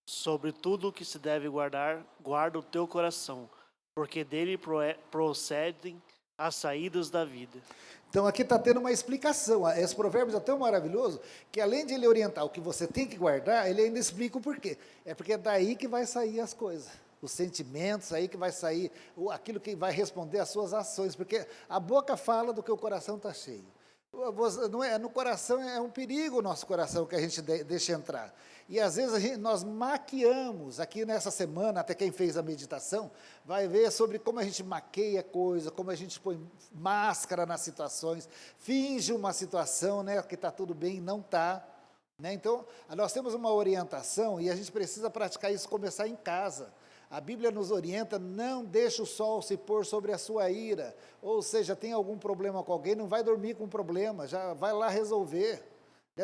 Sobre tudo o que se deve guardar, guarda o teu coração, porque dele procedem as saídas da vida. Então aqui está tendo uma explicação. Esse provérbio é tão maravilhoso que além de ele orientar o que você tem que guardar, ele ainda explica o porquê. É porque é daí que vai sair as coisas. Os sentimentos, aí que vai sair aquilo que vai responder às suas ações. Porque a boca fala do que o coração está cheio. Não é, no coração é um perigo o nosso coração que a gente deixa entrar. E às vezes nós maquiamos, aqui nessa semana, até quem fez a meditação, vai ver sobre como a gente maqueia coisa, como a gente põe máscara nas situações, finge uma situação, né, que está tudo bem e não está. Né? Então, nós temos uma orientação e a gente precisa praticar isso, começar em casa. A Bíblia nos orienta, não deixe o sol se pôr sobre a sua ira. Ou seja, tem algum problema com alguém, não vai dormir com problema, já vai lá resolver.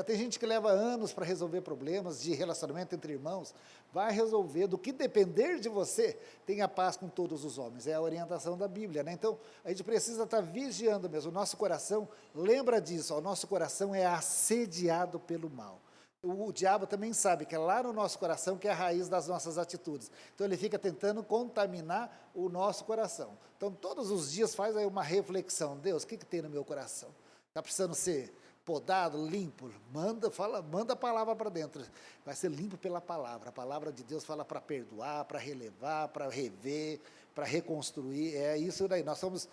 Tem gente que leva anos para resolver problemas de relacionamento entre irmãos. Vai resolver, do que depender de você, tenha paz com todos os homens. É a orientação da Bíblia, né? Então, a gente precisa estar vigiando mesmo. O nosso coração, lembra disso, o nosso coração é assediado pelo mal. O diabo também sabe que é lá no nosso coração que é a raiz das nossas atitudes. Então ele fica tentando contaminar o nosso coração. Então todos os dias faz aí uma reflexão. Deus, o que tem no meu coração? Está precisando ser podado, limpo? Manda a palavra para dentro. Vai ser limpo pela palavra. A palavra de Deus fala para perdoar, para relevar, para rever, para reconstruir. É isso daí. Nós somos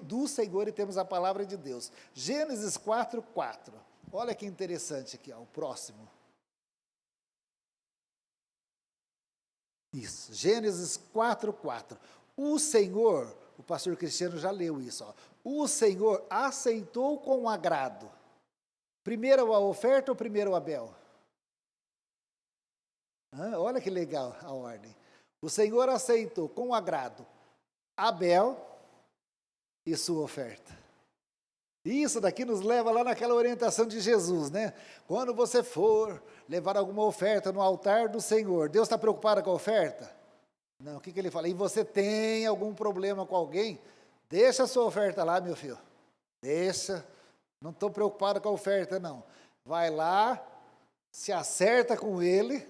do Senhor e temos a palavra de Deus. Gênesis 4, 4. Olha que interessante aqui, ó, o próximo. Isso, Gênesis 4, 4. O Senhor, o pastor Cristiano já leu isso, ó. O Senhor aceitou com agrado. Primeiro a oferta ou primeiro Abel? Olha que legal a ordem. O Senhor aceitou com agrado Abel e sua oferta. Isso daqui nos leva lá naquela orientação de Jesus, né? Quando você for levar alguma oferta no altar do Senhor, Deus está preocupado com a oferta? Não, o que ele fala? E você tem algum problema com alguém? Deixa a sua oferta lá, meu filho. Deixa. Não estou preocupado com a oferta, não. Vai lá, se acerta com ele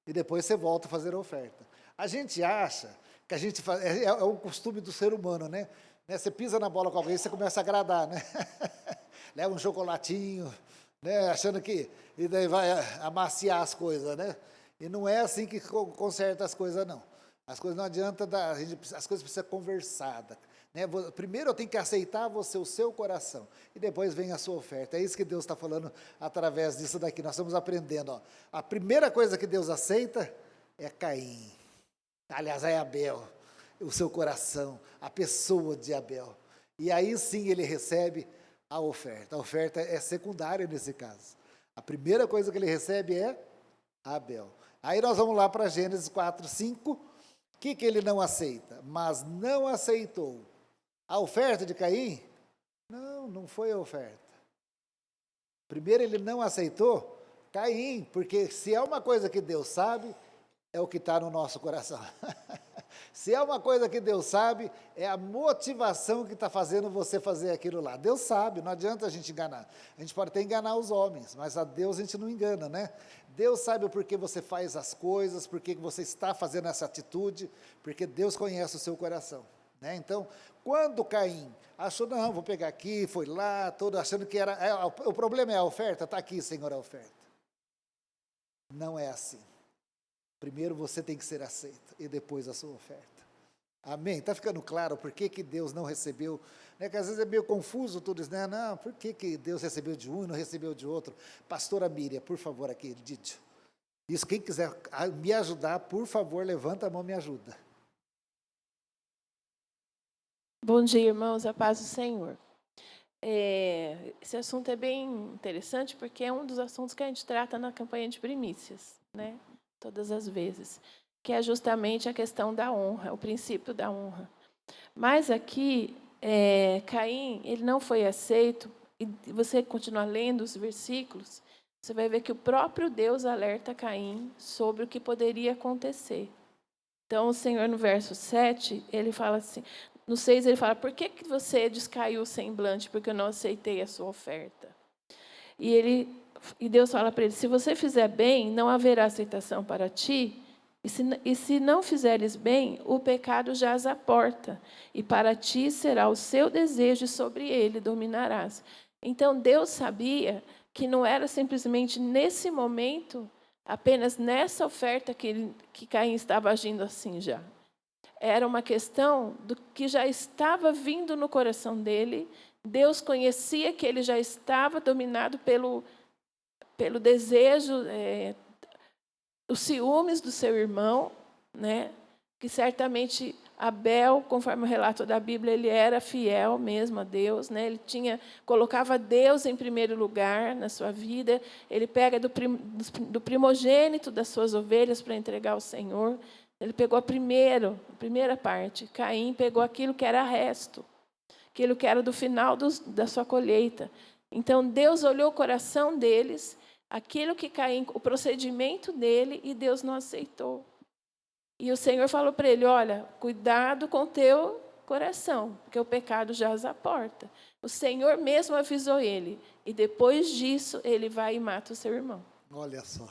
e depois você volta a fazer a oferta. A gente acha que a gente faz, é um costume do ser humano, né? Você pisa na bola com alguém, você começa a agradar, né? Leva um chocolatinho, né? Achando que e daí vai amaciar as coisas, né? E não é assim que conserta as coisas, não. As coisas não adianta, as coisas precisam ser conversadas. Né? Primeiro eu tenho que aceitar você, o seu coração, e depois vem a sua oferta. É isso que Deus está falando através disso daqui. Nós estamos aprendendo. Ó. A primeira coisa que Deus aceita é Caim. Aliás, é Abel. O seu coração, a pessoa de Abel. E aí sim ele recebe a oferta. A oferta é secundária nesse caso. A primeira coisa que ele recebe é Abel. Aí nós vamos lá para Gênesis 4, 5. O que ele não aceita? Mas não aceitou a oferta de Caim? Não foi a oferta. Primeiro ele não aceitou Caim, porque se é uma coisa que Deus sabe, é o que está no nosso coração. Se é uma coisa que Deus sabe, é a motivação que está fazendo você fazer aquilo lá. Deus sabe, não adianta a gente enganar. A gente pode até enganar os homens, mas a Deus a gente não engana, né? Deus sabe o porquê você faz as coisas, porquê você está fazendo essa atitude, porque Deus conhece o seu coração. né? Então, quando Caim achou, não, vou pegar aqui, foi lá, todo achando que era, o problema é a oferta, está aqui, Senhor, a oferta. Não é assim. Primeiro você tem que ser aceito e depois a sua oferta. Amém? Está ficando claro por que Deus não recebeu? Né? Que às vezes é meio confuso tudo isso, né? Não, por que Deus recebeu de um e não recebeu de outro? Pastora Miriam, por favor, aqui, Didio. Isso, quem quiser me ajudar, por favor, levanta a mão e me ajuda. Bom dia, irmãos, a paz do Senhor. Esse assunto é bem interessante porque é um dos assuntos que a gente trata na campanha de primícias, né? Todas as vezes, que é justamente a questão da honra, o princípio da honra. Mas aqui, Caim, ele não foi aceito, e você continuar lendo os versículos, você vai ver que o próprio Deus alerta Caim sobre o que poderia acontecer. Então, o Senhor, no verso 7, ele fala assim, no 6 ele fala, por que você descaiu o semblante? Porque eu não aceitei a sua oferta. E Deus fala para ele, se você fizer bem, não haverá aceitação para ti, e se não fizeres bem, o pecado jaz à porta, e para ti será o seu desejo, e sobre ele dominarás. Então, Deus sabia que não era simplesmente nesse momento, apenas nessa oferta que Caim estava agindo assim já. Era uma questão do que já estava vindo no coração dele. Deus conhecia que ele já estava dominado pelo desejo, os ciúmes do seu irmão, né? Que certamente Abel, conforme o relato da Bíblia, ele era fiel mesmo a Deus, né? Ele colocava Deus em primeiro lugar na sua vida. Ele pega do primogênito das suas ovelhas para entregar ao Senhor. Ele pegou a primeira parte. Caim pegou aquilo que era resto, aquilo que era do final da sua colheita. Então, Deus olhou o coração deles, aquilo que Caim, o procedimento dele, e Deus não aceitou. E o Senhor falou para ele, olha, cuidado com o teu coração, porque o pecado jaz à porta. O Senhor mesmo avisou ele, e depois disso, ele vai e mata o seu irmão. Olha só.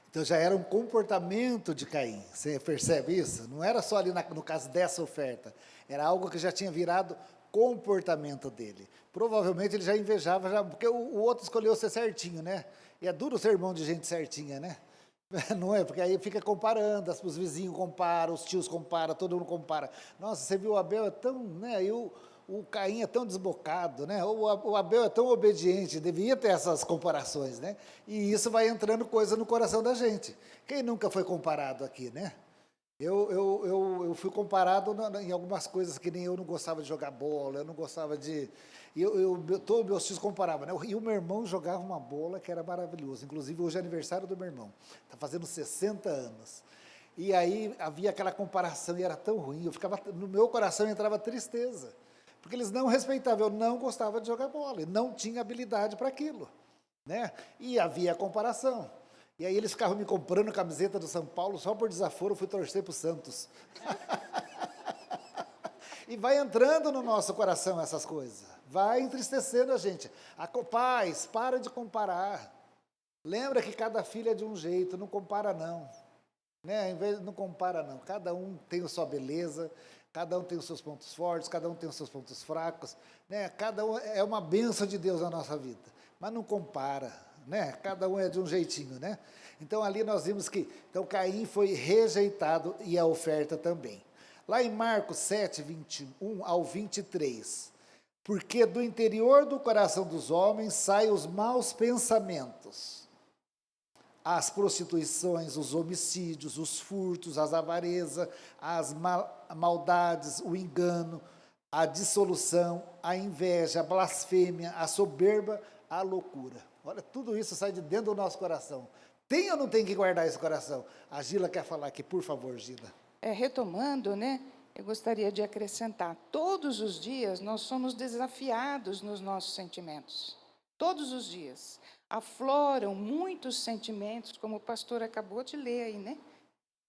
Então já era um comportamento de Caim, você percebe isso? Não era só ali no caso dessa oferta, era algo que já tinha virado comportamento dele. Provavelmente ele já invejava, porque o outro escolheu ser certinho, né? E é duro ser irmão de gente certinha, né? Não é? Porque aí fica comparando, os vizinhos comparam, os tios comparam, todo mundo compara. Nossa, você viu o Abel é tão, né? E o Caim é tão desbocado, né? O Abel é tão obediente, devia ter essas comparações, né? E isso vai entrando coisa no coração da gente. Quem nunca foi comparado aqui, né? Eu fui comparado em algumas coisas que nem eu não gostava de jogar bola, eu não gostava de... Todos meus filhos comparavam, né? E o meu irmão jogava uma bola que era maravilhoso. Inclusive, hoje é aniversário do meu irmão. Está fazendo 60 anos. E aí havia aquela comparação e era tão ruim. No meu coração entrava tristeza. Porque eles não respeitavam, eu não gostava de jogar bola, e não tinha habilidade para aquilo, né? E havia a comparação. E aí eles ficavam me comprando camiseta do São Paulo, só por desaforo eu fui torcer para o Santos. E vai entrando no nosso coração essas coisas, vai entristecendo a gente. Pais, para de comparar. Lembra que cada filho é de um jeito, não compara não. Né? Não compara não, cada um tem a sua beleza, cada um tem os seus pontos fortes, cada um tem os seus pontos fracos, né? Cada um é uma bênção de Deus na nossa vida, mas não compara, né? Cada um é de um jeitinho, né? Então ali nós vimos que Caim foi rejeitado e a oferta também. Lá em Marcos 7, 21 ao 23, porque do interior do coração dos homens saem os maus pensamentos, as prostituições, os homicídios, os furtos, as avarezas, as maldades, o engano, a dissolução, a inveja, a blasfêmia, a soberba, a loucura. Olha, tudo isso sai de dentro do nosso coração. Tem ou não tem que guardar esse coração? A Gila quer falar aqui, por favor, Gila. Retomando, né? Eu gostaria de acrescentar, todos os dias nós somos desafiados nos nossos sentimentos. Todos os dias. Afloram muitos sentimentos, como o pastor acabou de ler aí, né?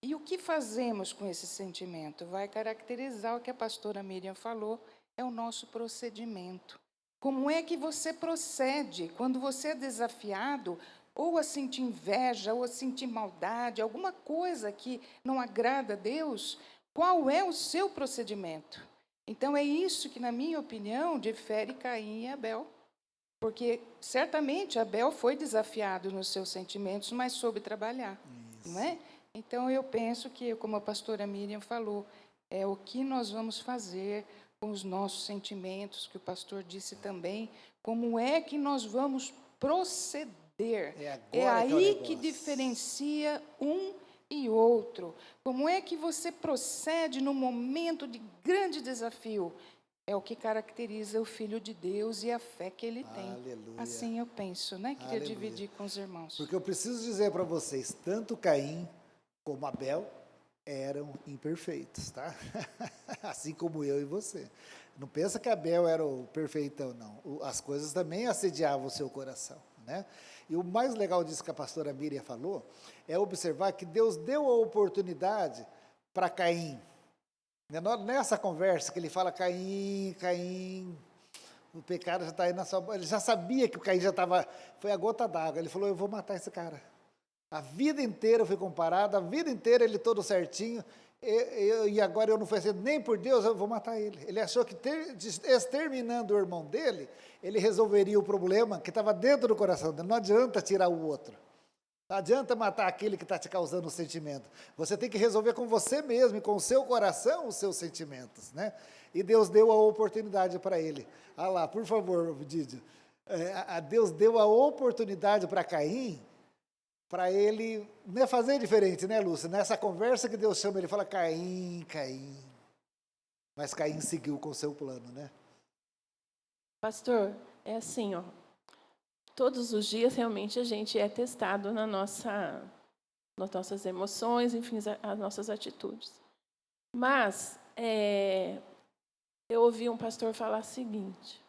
E o que fazemos com esse sentimento? Vai caracterizar o que a pastora Miriam falou, é o nosso procedimento. Como é que você procede quando você é desafiado, ou a sentir inveja, ou a sentir maldade, alguma coisa que não agrada a Deus? Qual é o seu procedimento? Então, é isso que, na minha opinião, difere Caim e Abel. Porque, certamente, Abel foi desafiado nos seus sentimentos, mas soube trabalhar, não é? Então, eu penso que, como a pastora Miriam falou, é o que nós vamos fazer com os nossos sentimentos, que o pastor disse também, como é que nós vamos proceder. É aí que diferencia um e outro. Como é que você procede no momento de grande desafio? É o que caracteriza o Filho de Deus e a fé que ele tem. Aleluia. Assim eu penso, né? Queria Aleluia. dividir com os irmãos. Porque eu preciso dizer para vocês, tanto Caim como Abel eram imperfeitos, tá? Assim como eu e você. Não pensa que Abel era o perfeitão, não. As coisas também assediavam o seu coração, né? E o mais legal disso que a pastora Miriam falou é observar que Deus deu a oportunidade para Caim. Nessa conversa que ele fala, Caim, o pecado já está aí na sua... Ele já sabia que o Caim já estava... Foi a gota d'água. Ele falou, eu vou matar esse cara. A vida inteira foi comparada, a vida inteira ele todo certinho, e agora eu não fui aceito nem por Deus, eu vou matar ele. Ele achou que exterminando o irmão dele, ele resolveria o problema que estava dentro do coração dele. Não adianta tirar o outro. Não adianta matar aquele que está te causando o sentimento. Você tem que resolver com você mesmo e com o seu coração os seus sentimentos, né? E Deus deu a oportunidade para ele. Ah lá, por favor, Didio. Deus deu a oportunidade para Caim, para ele fazer diferente, né, Lúcia? Nessa conversa que Deus chama, ele fala, Caim. Mas Caim seguiu com o seu plano, né? Pastor, é assim, ó. Todos os dias, realmente, a gente é testado nas nossas emoções, enfim, as nossas atitudes. Mas, eu ouvi um pastor falar o seguinte,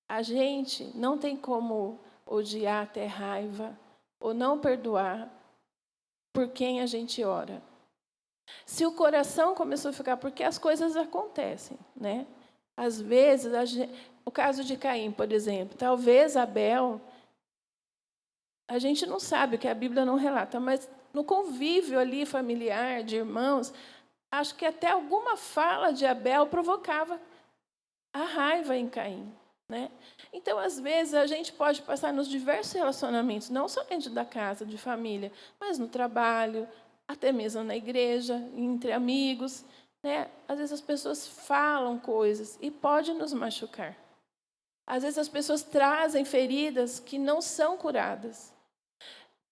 a gente não tem como odiar, ter raiva, ou não perdoar por quem a gente ora. Se o coração começou a ficar, porque as coisas acontecem, né? Às vezes, o caso de Caim, por exemplo, talvez Abel, a gente não sabe, que a Bíblia não relata, mas no convívio ali familiar, de irmãos, acho que até alguma fala de Abel provocava a raiva em Caim, né? Então, às vezes, a gente pode passar nos diversos relacionamentos, não só dentro da casa, de família, mas no trabalho, até mesmo na igreja, entre amigos, né? Às vezes as pessoas falam coisas e pode nos machucar. Às vezes as pessoas trazem feridas que não são curadas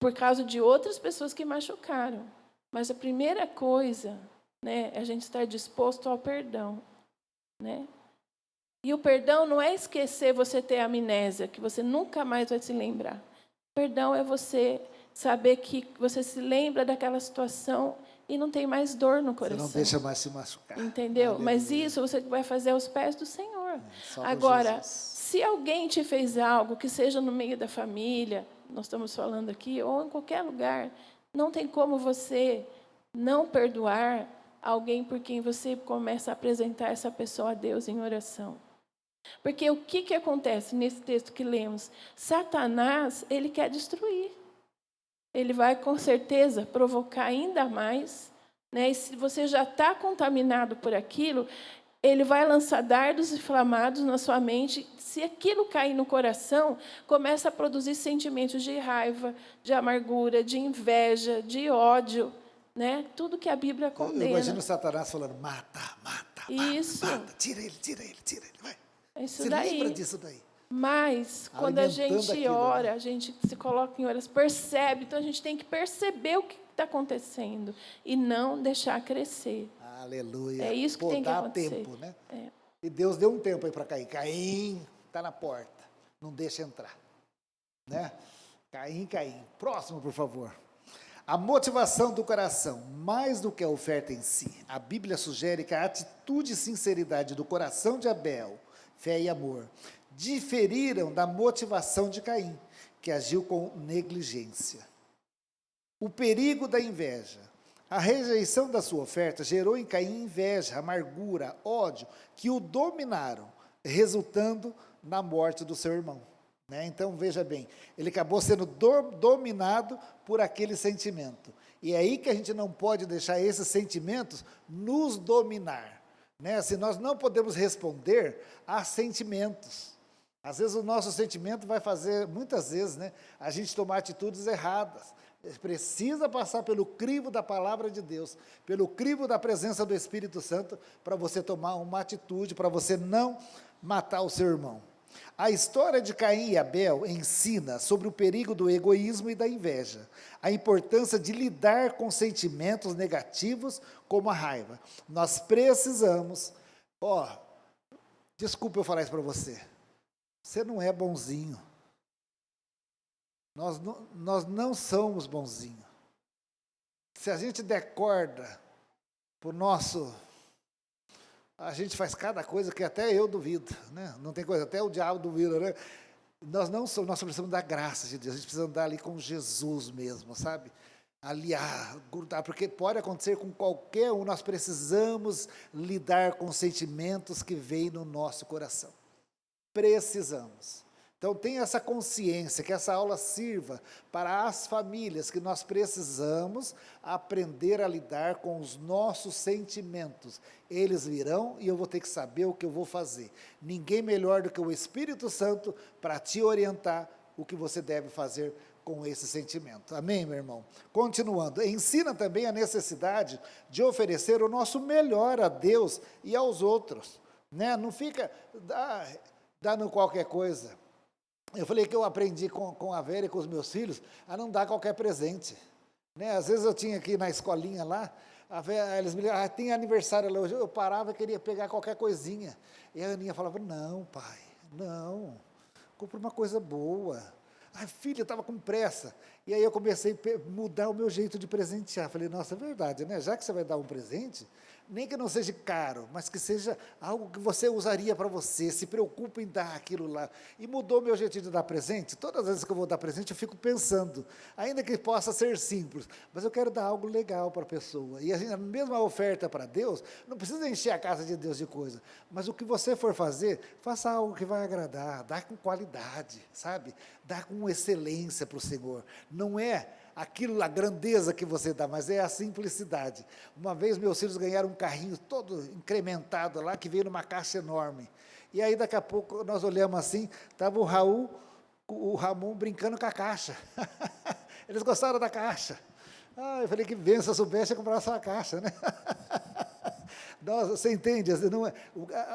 por causa de outras pessoas que machucaram. Mas a primeira coisa, né, é a gente estar disposto ao perdão, né? E o perdão não é esquecer você ter amnésia, que você nunca mais vai se lembrar. Perdão é você saber que você se lembra daquela situação e não tem mais dor no coração. Você não deixa mais se machucar. Entendeu? Aleluia. Mas isso você vai fazer aos pés do Senhor. Agora, Jesus. se alguém te fez algo, que seja no meio da família, nós estamos falando aqui, ou em qualquer lugar, não tem como você não perdoar alguém por quem você começa a apresentar essa pessoa a Deus em oração. Porque o que acontece nesse texto que lemos? Satanás, ele quer destruir. Ele vai, com certeza, provocar ainda mais, né? E se você já está contaminado por aquilo, ele vai lançar dardos inflamados na sua mente. Se aquilo cair no coração, começa a produzir sentimentos de raiva, de amargura, de inveja, de ódio, né? Tudo que a Bíblia condena. Eu imagino Satanás falando, mata, Isso. mata, tira ele, vai. É isso Você daí. lembra disso daí? Mas, quando a gente aquilo, ora, né? a gente se coloca em oração, percebe. Então, a gente tem que perceber o que está acontecendo e não deixar crescer. Aleluia. É isso que tem que dá acontecer. tempo, né? E Deus deu um tempo aí para Caim. Caim está na porta, não deixa entrar. Né? Caim. Próximo, por favor. A motivação do coração, mais do que a oferta em si. A Bíblia sugere que a atitude e sinceridade do coração de Abel, fé e amor, diferiram da motivação de Caim, que agiu com negligência. O perigo da inveja. A rejeição da sua oferta gerou em Caim inveja, amargura, ódio, que o dominaram, resultando na morte do seu irmão. Né? Então, veja bem, ele acabou sendo dominado por aquele sentimento. E é aí que a gente não pode deixar esses sentimentos nos dominar. né? Se nós não podemos responder a sentimentos. Às vezes o nosso sentimento vai fazer, muitas vezes, né, a gente tomar atitudes erradas. Precisa passar pelo crivo da palavra de Deus, pelo crivo da presença do Espírito Santo, para você tomar uma atitude, para você não matar o seu irmão. A história de Caim e Abel ensina sobre o perigo do egoísmo e da inveja, a importância de lidar com sentimentos negativos como a raiva. Nós precisamos, desculpa eu falar isso para você, você não é bonzinho. Nós não somos bonzinhos. Se a gente der corda para o nosso... A gente faz cada coisa que até eu duvido, né? Não tem coisa, até o diabo duvida, né? Nós não somos, nós precisamos da graça de Deus, a gente precisa andar ali com Jesus mesmo, sabe? Aliar, grudar, porque pode acontecer com qualquer um, nós precisamos lidar com sentimentos que vêm no nosso coração. Precisamos. Então, tenha essa consciência, que essa aula sirva para as famílias, que nós precisamos aprender a lidar com os nossos sentimentos. Eles virão e eu vou ter que saber o que eu vou fazer. Ninguém melhor do que o Espírito Santo para te orientar o que você deve fazer com esse sentimento. Amém, meu irmão? Continuando, ensina também a necessidade de oferecer o nosso melhor a Deus e aos outros, né? Não fica dando qualquer coisa. Eu falei que eu aprendi com a Vera e com os meus filhos a não dar qualquer presente, né? Às vezes eu tinha aqui na escolinha lá, eles me ligavam, tem aniversário lá hoje, eu parava e queria pegar qualquer coisinha, e a Aninha falava, não pai, não, compra uma coisa boa. Ai filha, eu estava com pressa, e aí eu comecei a mudar o meu jeito de presentear, falei, nossa, é verdade, né? Já que você vai dar um presente, nem que não seja caro, mas que seja algo que você usaria para você, se preocupe em dar aquilo lá. E mudou meu jeito de dar presente. Todas as vezes que eu vou dar presente, eu fico pensando, ainda que possa ser simples, mas eu quero dar algo legal para a pessoa. E a mesma oferta para Deus, não precisa encher a casa de Deus de coisa, mas o que você for fazer, faça algo que vai agradar, dá com qualidade, sabe? Dá com excelência para o Senhor. Não é aquilo, a grandeza que você dá, mas é a simplicidade. Uma vez meus filhos ganharam um carrinho todo incrementado lá, que veio numa caixa enorme. E aí daqui a pouco nós olhamos assim, estava o Ramon brincando com a caixa. Eles gostaram da caixa. Eu falei que benção, se eu soubesse, eu comprava só a caixa, né? Você entende?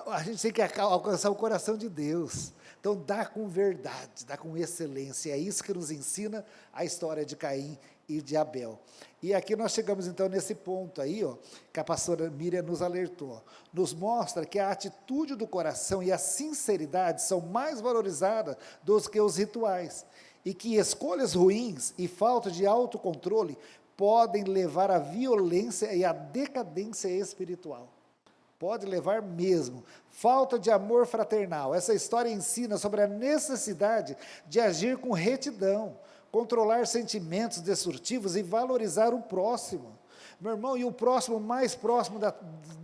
A gente tem que alcançar o coração de Deus. Então, dá com verdade, dá com excelência. É isso que nos ensina a história de Caim e de Abel. E aqui nós chegamos, então, nesse ponto aí, que a pastora Miriam nos alertou. Nos mostra que a atitude do coração e a sinceridade são mais valorizadas do que os rituais. E que escolhas ruins e falta de autocontrole podem levar à violência e à decadência espiritual. Pode levar mesmo. Falta de amor fraternal. Essa história ensina sobre a necessidade de agir com retidão, controlar sentimentos destrutivos e valorizar o próximo. Meu irmão, e o próximo mais próximo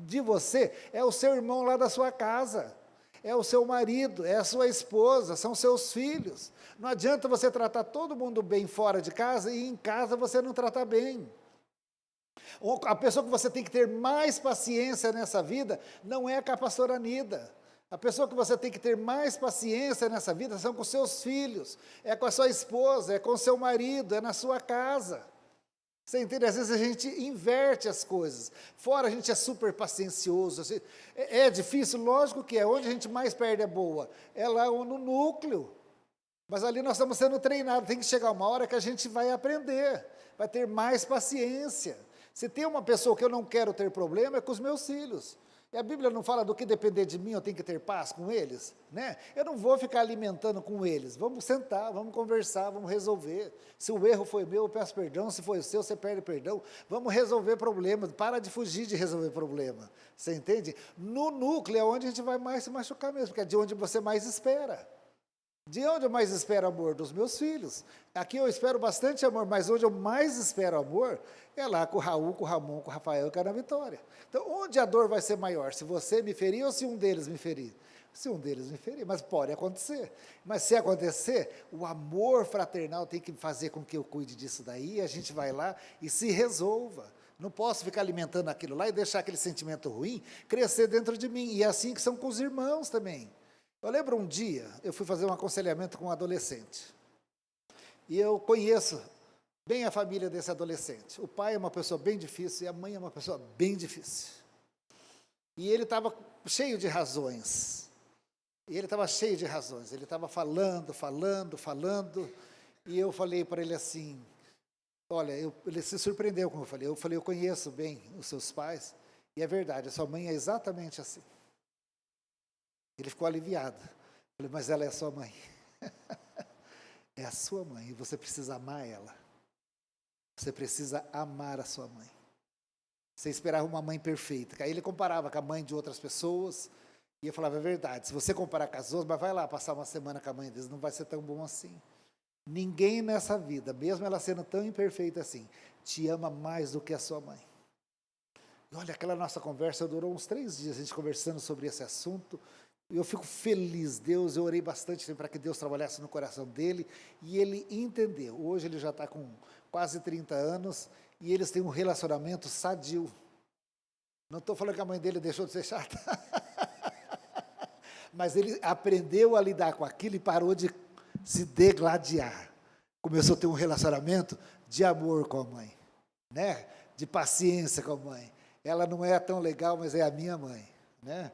de você é o seu irmão lá da sua casa, é o seu marido, é a sua esposa, são seus filhos. Não adianta você tratar todo mundo bem fora de casa e em casa você não tratar bem. A pessoa que você tem que ter mais paciência nessa vida não é com a pastora Nida. A pessoa que você tem que ter mais paciência nessa vida são com seus filhos, é com a sua esposa, é com o seu marido, é na sua casa. Você entende? Às vezes a gente inverte as coisas. Fora a gente é super paciencioso. É difícil? Lógico que é. Onde a gente mais perde é boa. É lá no núcleo. Mas ali nós estamos sendo treinados. Tem que chegar uma hora que a gente vai aprender, vai ter mais paciência. Se tem uma pessoa que eu não quero ter problema, é com os meus filhos. E a Bíblia não fala do que depender de mim, eu tenho que ter paz com eles, né? Eu não vou ficar alimentando com eles. Vamos sentar, vamos conversar, vamos resolver. Se o erro foi meu, eu peço perdão. Se foi o seu, você pede perdão. Vamos resolver problemas. Para de fugir de resolver problema. Você entende? No núcleo é onde a gente vai mais se machucar mesmo, porque é de onde você mais espera. De onde eu mais espero amor? Dos meus filhos. Aqui eu espero bastante amor, mas onde eu mais espero amor é lá com o Raul, com o Ramon, com o Rafael e com a Ana Vitória. Então, onde a dor vai ser maior? Se você me ferir ou se um deles me ferir? Se um deles me ferir, mas pode acontecer. Mas se acontecer, o amor fraternal tem que fazer com que eu cuide disso daí, a gente vai lá e se resolva. Não posso ficar alimentando aquilo lá e deixar aquele sentimento ruim crescer dentro de mim. E é assim que são com os irmãos também. Eu lembro um dia, eu fui fazer um aconselhamento com um adolescente. E eu conheço bem a família desse adolescente. O pai é uma pessoa bem difícil e a mãe é uma pessoa bem difícil. E ele estava cheio de razões. Ele estava falando. E eu falei para ele assim, olha, ele se surpreendeu como eu falei. Eu conheço bem os seus pais. E é verdade, a sua mãe é exatamente assim. Ele ficou aliviado. Eu falei, mas ela é a sua mãe. É a sua mãe e você precisa amar ela. Você precisa amar a sua mãe. Você esperava uma mãe perfeita. Aí ele comparava com a mãe de outras pessoas. E eu falava, é verdade, se você comparar com as outras, mas vai lá passar uma semana com a mãe deles, não vai ser tão bom assim. Ninguém nessa vida, mesmo ela sendo tão imperfeita assim, te ama mais do que a sua mãe. E olha, aquela nossa conversa durou uns 3 dias, a gente conversando sobre esse assunto. E eu fico feliz, eu orei bastante para que Deus trabalhasse no coração dele. E ele entendeu. Hoje ele já está com quase 30 anos e eles têm um relacionamento sadio. Não estou falando que a mãe dele deixou de ser chata. Mas ele aprendeu a lidar com aquilo e parou de se degladiar. Começou a ter um relacionamento de amor com a mãe, né? De paciência com a mãe. Ela não é tão legal, mas é a minha mãe, né?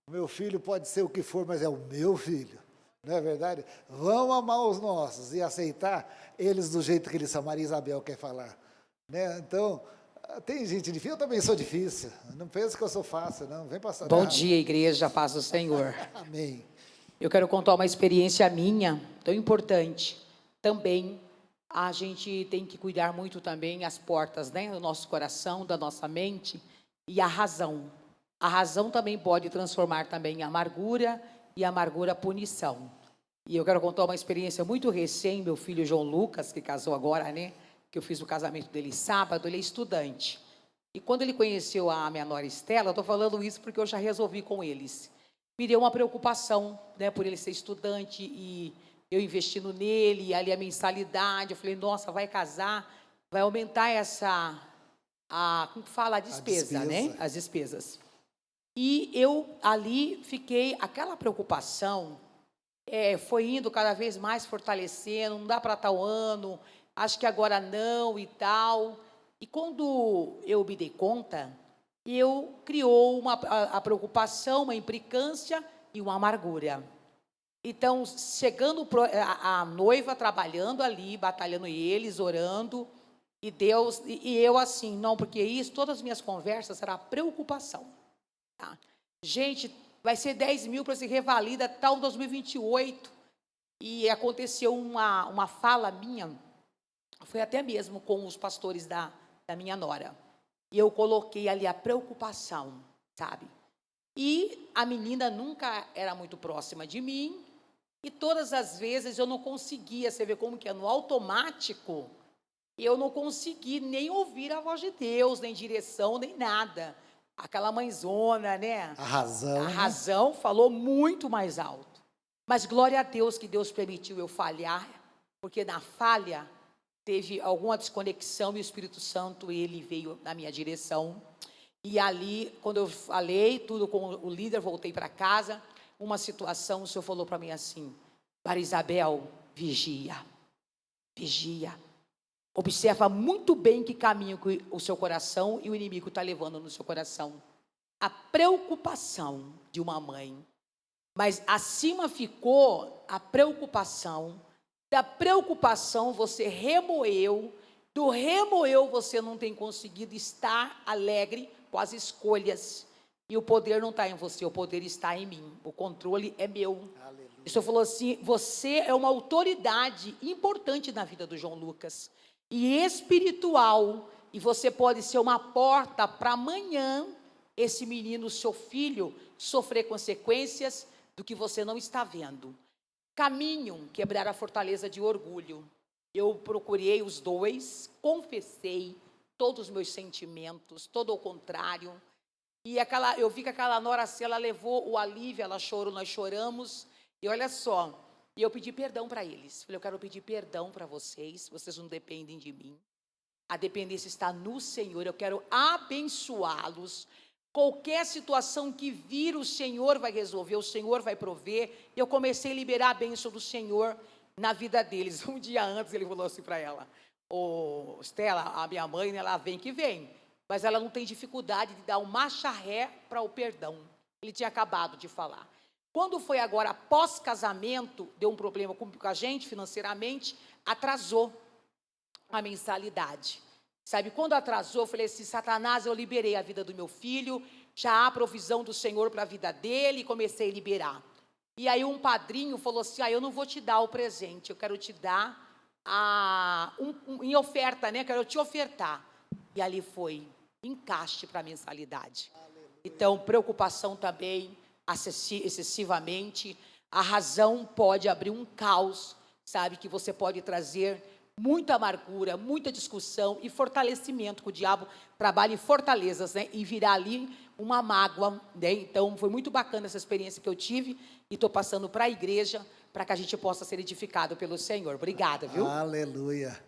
O meu filho pode ser o que for, mas é o meu filho, não é verdade? Vamos amar os nossos e aceitar eles do jeito que eles são. Maria Isabel quer falar, né? Então, tem gente difícil, eu também sou difícil. Não pensa que eu sou fácil, não. Vem passar. Bom dia, igreja, paz do Senhor. Amém. Eu quero contar uma experiência minha, tão importante. Também, a gente tem que cuidar muito também as portas, né, do nosso coração, da nossa mente e a razão. A razão também pode transformar também em amargura e amargura punição. E eu quero contar uma experiência muito recente, meu filho João Lucas, que casou agora, né, que eu fiz o casamento dele sábado, ele é estudante. E quando ele conheceu a minha nora Estela, eu estou falando isso porque eu já resolvi com eles. Me deu uma preocupação, né, por ele ser estudante e eu investindo nele, e ali a mensalidade. Eu falei, nossa, vai casar, vai aumentar como fala, a despesa, né? As despesas. E eu ali fiquei, aquela preocupação foi indo cada vez mais fortalecendo, não dá para tal ano, acho que agora não e tal. E quando eu me dei conta, eu criou a preocupação, uma implicância e uma amargura. Então, chegando a noiva trabalhando ali, batalhando eles, orando, e Deus, e eu assim, não, porque isso, todas as minhas conversas era preocupação. Tá? Gente, vai ser 10 mil para ser revalida tal 2028. E aconteceu uma fala minha, foi até mesmo com os pastores da minha nora. E eu coloquei ali a preocupação, sabe? E a menina nunca era muito próxima de mim, e todas as vezes eu não conseguia, você vê como que é no automático, eu não consegui nem ouvir a voz de Deus, nem direção, nem nada. Aquela mãezona, né? A razão falou muito mais alto. Mas glória a Deus que Deus permitiu eu falhar, porque na falha teve alguma desconexão e o Espírito Santo, ele veio na minha direção. E ali, quando eu falei tudo com o líder, voltei para casa, uma situação, o Senhor falou para mim assim, Maria Isabel, vigia, observa muito bem que caminho que o seu coração e o inimigo está levando no seu coração. A preocupação de uma mãe, mas acima ficou a preocupação. Da preocupação você remoeu, do remoeu você não tem conseguido estar alegre com as escolhas. E o poder não está em você, o poder está em mim. O controle é meu. Aleluia. O Senhor falou assim, você é uma autoridade importante na vida do João Lucas. E espiritual. E você pode ser uma porta para amanhã, esse menino, seu filho, sofrer consequências do que você não está vendo. Caminho, quebrar a fortaleza de orgulho. Eu procurei os dois, confessei todos os meus sentimentos, todo o contrário. E eu vi que aquela nora, ela levou o alívio, ela chorou, nós choramos. E olha só, e eu pedi perdão para eles. Falei, eu quero pedir perdão para vocês não dependem de mim. A dependência está no Senhor. Eu quero abençoá-los. Qualquer situação que vir, o Senhor vai resolver, o Senhor vai prover. Eu comecei a liberar a bênção do Senhor na vida deles. Um dia antes ele falou assim para ela: ô Estela, a minha mãe, né, ela vem que vem, mas ela não tem dificuldade de dar um marcha ré para o perdão. Ele tinha acabado de falar. Quando foi agora pós-casamento, deu um problema com a gente financeiramente, atrasou a mensalidade. Sabe, quando atrasou, eu falei assim: Satanás, eu liberei a vida do meu filho, já há provisão do Senhor para a vida dele, e comecei a liberar. E aí um padrinho falou assim: eu não vou te dar o presente, eu quero te dar em oferta, né? Quero te ofertar. E ali foi encaixe para a mensalidade. Então, preocupação também, excessivamente. A razão pode abrir um caos, sabe, que você pode trazer muita amargura, muita discussão e fortalecimento, que o diabo trabalha em fortalezas, né? E virar ali uma mágoa, né? Então, foi muito bacana essa experiência que eu tive e estou passando para a igreja para que a gente possa ser edificado pelo Senhor. Obrigada, viu? Aleluia.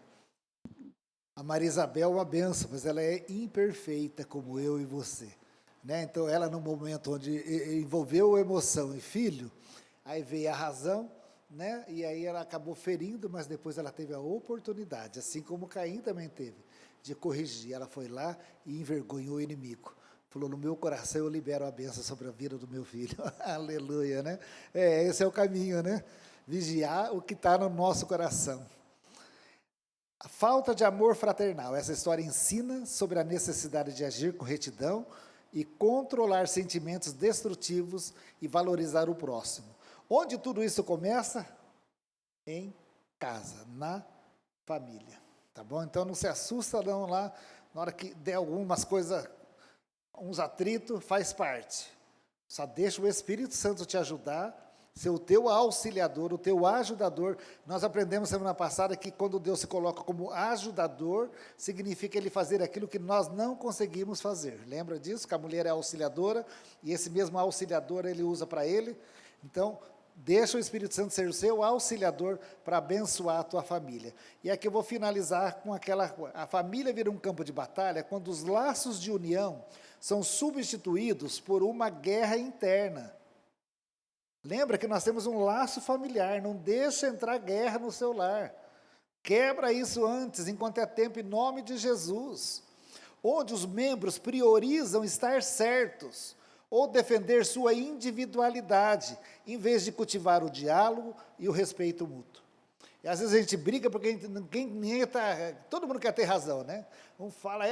A Maria Isabel é uma benção, mas ela é imperfeita como eu e você, né? Então, ela no momento onde envolveu emoção e filho, aí veio a razão, né? E aí ela acabou ferindo, mas depois ela teve a oportunidade, assim como Caim também teve, de corrigir. Ela foi lá e envergonhou o inimigo. Falou: no meu coração eu libero a bênção sobre a vida do meu filho. Aleluia, né? Esse é o caminho, né? Vigiar o que está no nosso coração. A falta de amor fraternal. Essa história ensina sobre a necessidade de agir com retidão e controlar sentimentos destrutivos e valorizar o próximo. Onde tudo isso começa? Em casa, na família, tá bom? Então não se assusta não lá, na hora que der algumas coisas, uns atritos, faz parte. Só deixa o Espírito Santo te ajudar, ser o teu auxiliador, o teu ajudador. Nós aprendemos semana passada que quando Deus se coloca como ajudador, significa Ele fazer aquilo que nós não conseguimos fazer. Lembra disso? Que a mulher é auxiliadora, e esse mesmo auxiliador Ele usa para Ele. Então, deixa o Espírito Santo ser o seu auxiliador para abençoar a tua família. E aqui eu vou finalizar com a família vira um campo de batalha quando os laços de união são substituídos por uma guerra interna. Lembra que nós temos um laço familiar, não deixa entrar guerra no seu lar. Quebra isso antes, enquanto é tempo, em nome de Jesus. Onde os membros priorizam estar certos, ou defender sua individualidade, em vez de cultivar o diálogo e o respeito mútuo. E às vezes a gente briga porque todo mundo quer ter razão, né? Um fala,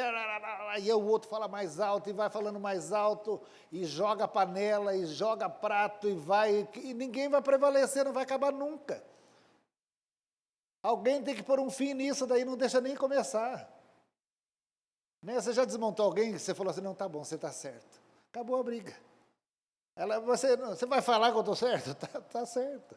e o outro fala mais alto, e vai falando mais alto, e joga panela, e joga prato, e ninguém vai prevalecer, não vai acabar nunca. Alguém tem que pôr um fim nisso, daí não deixa nem começar. Né? Você já desmontou alguém e você falou assim: não, tá bom, você está certo. Acabou a briga. Você vai falar que eu estou certo? Tá certo.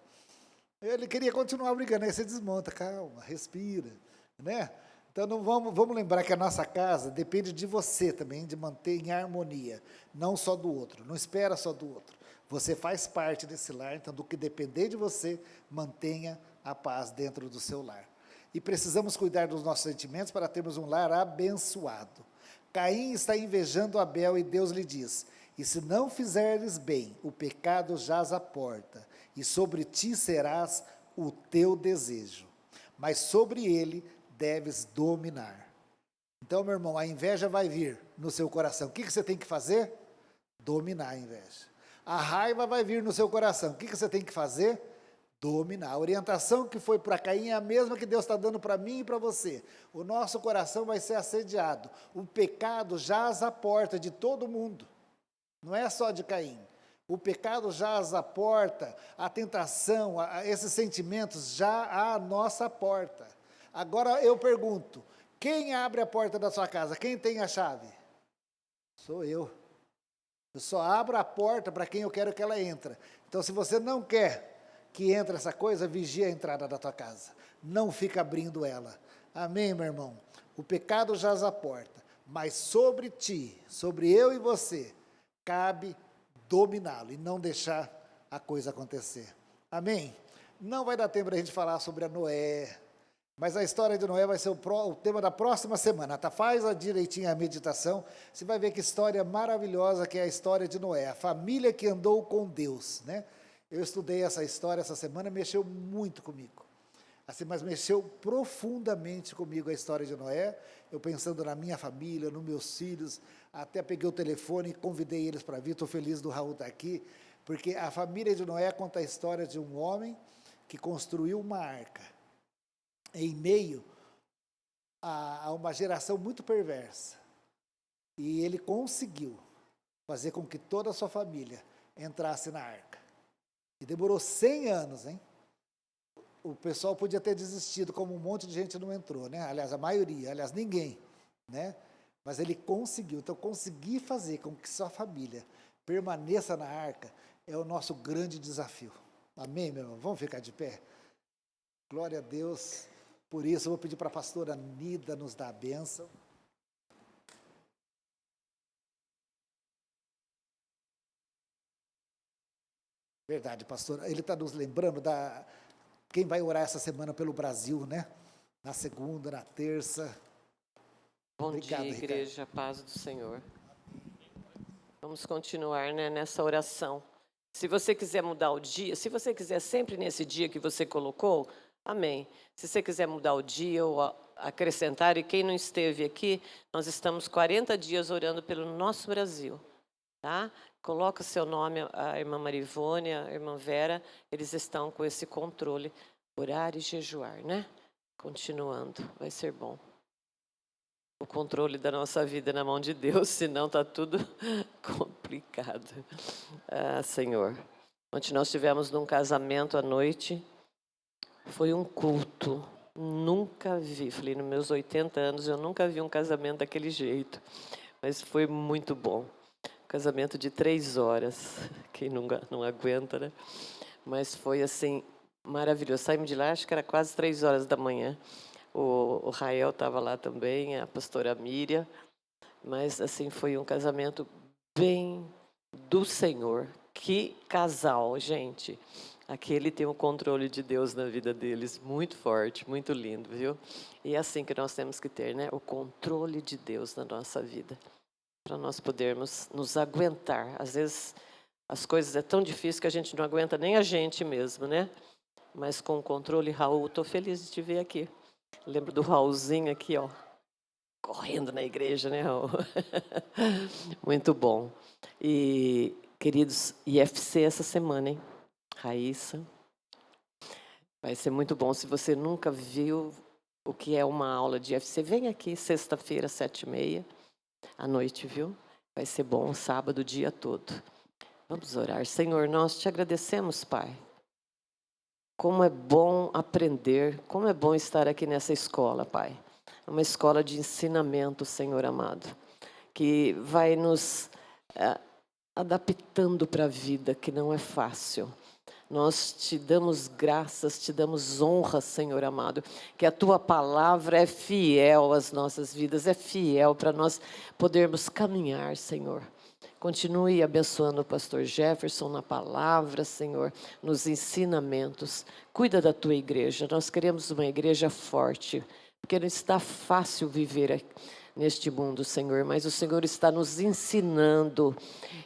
Ele queria continuar brigando, aí você desmonta, calma, respira, né? Então não vamos lembrar que a nossa casa depende de você também, de manter em harmonia, não só do outro, não espera só do outro. Você faz parte desse lar, então do que depender de você, mantenha a paz dentro do seu lar. E precisamos cuidar dos nossos sentimentos para termos um lar abençoado. Caim está invejando Abel e Deus lhe diz: e se não fizeres bem, o pecado jaz à porta, e sobre ti serás o teu desejo, mas sobre ele deves dominar. Então, meu irmão, a inveja vai vir no seu coração. O que você tem que fazer? Dominar a inveja. A raiva vai vir no seu coração. O que você tem que fazer? Dominar. A orientação que foi para Caim é a mesma que Deus está dando para mim e para você. O nosso coração vai ser assediado. O pecado jaz à porta de todo mundo. Não é só de Caim. O pecado jaz à porta, a tentação, esses sentimentos já à nossa porta. Agora eu pergunto: quem abre a porta da sua casa? Quem tem a chave? Sou eu. Eu só abro a porta para quem eu quero que ela entre. Então, se você não quer que entre essa coisa, vigia a entrada da tua casa. Não fica abrindo ela. Amém, meu irmão? O pecado jaz à porta, mas sobre ti, sobre eu e você, cabe dominá-lo e não deixar a coisa acontecer. Amém? Não vai dar tempo para a gente falar sobre a Noé, Mas a história de Noé vai ser o tema da próxima semana, tá? Faz direitinho a meditação, você vai ver que história maravilhosa que é a história de Noé, a família que andou com Deus, né? Eu estudei essa história essa semana, mexeu muito comigo. Assim, mas mexeu profundamente comigo a história de Noé, eu pensando na minha família, nos meus filhos, até peguei o telefone e convidei eles para vir, estou feliz do Raul estar aqui, porque a família de Noé conta a história de um homem que construiu uma arca, em meio a uma geração muito perversa. E ele conseguiu fazer com que toda a sua família entrasse na arca. E demorou 100 anos, hein? O pessoal podia ter desistido, como um monte de gente não entrou, né? Aliás, a maioria, aliás, ninguém, né? Mas ele conseguiu. Então, conseguir fazer com que sua família permaneça na arca é o nosso grande desafio. Amém, meu irmão? Vamos ficar de pé? Glória a Deus. Por isso, eu vou pedir para a pastora Nida nos dar a bênção. Verdade, pastor. Ele está nos lembrando da quem vai orar essa semana pelo Brasil, né? Na segunda, na terça. Bom Obrigado, dia, Ricardo. igreja, paz do Senhor. Vamos continuar, né, nessa oração. Se você quiser mudar o dia, se você quiser sempre nesse dia que você colocou, amém. Se você quiser mudar o dia ou acrescentar, e quem não esteve aqui, nós estamos 40 dias orando pelo nosso Brasil, tá? Coloca seu nome, a irmã Marivone, a irmã Vera, eles estão com esse controle, orar e jejuar, né? Continuando, vai ser bom. O controle da nossa vida na mão de Deus, senão está tudo complicado. Ah, Senhor. Ontem nós tivemos num casamento à noite, foi um culto, nunca vi, falei, nos meus 80 anos, eu nunca vi um casamento daquele jeito, mas foi muito bom. Casamento de 3 horas, quem não aguenta, né? Mas foi assim, maravilhoso. Saímos de lá, acho que era quase 3 horas da manhã. O Rael estava lá também, a pastora Miriam. Mas assim, foi um casamento bem do Senhor. Que casal, gente. Aquele tem o controle de Deus na vida deles, muito forte, muito lindo, viu? E é assim que nós temos que ter, né? O controle de Deus na nossa vida. Para nós podermos nos aguentar. Às vezes as coisas é tão difícil que a gente não aguenta nem a gente mesmo, né? Mas com o controle, Raul, estou feliz de te ver aqui. Lembro do Raulzinho aqui, ó, correndo na igreja, né, Raul? Muito bom. E, queridos, IFC essa semana, hein? Raíssa. Vai ser muito bom. Se você nunca viu o que é uma aula de IFC, vem aqui, sexta-feira, 7h30. À noite, viu? Vai ser bom, sábado, o dia todo. Vamos orar. Senhor, nós te agradecemos, Pai. Como é bom aprender, como é bom estar aqui nessa escola, Pai. É uma escola de ensinamento, Senhor amado, que vai nos adaptando para a vida, que não é fácil. Nós te damos graças, te damos honra, Senhor amado, que a Tua palavra é fiel às nossas vidas, é fiel para nós podermos caminhar, Senhor. Continue abençoando o pastor Jefferson na palavra, Senhor, nos ensinamentos. Cuida da Tua igreja, nós queremos uma igreja forte, porque não está fácil viver aqui neste mundo, Senhor, mas o Senhor está nos ensinando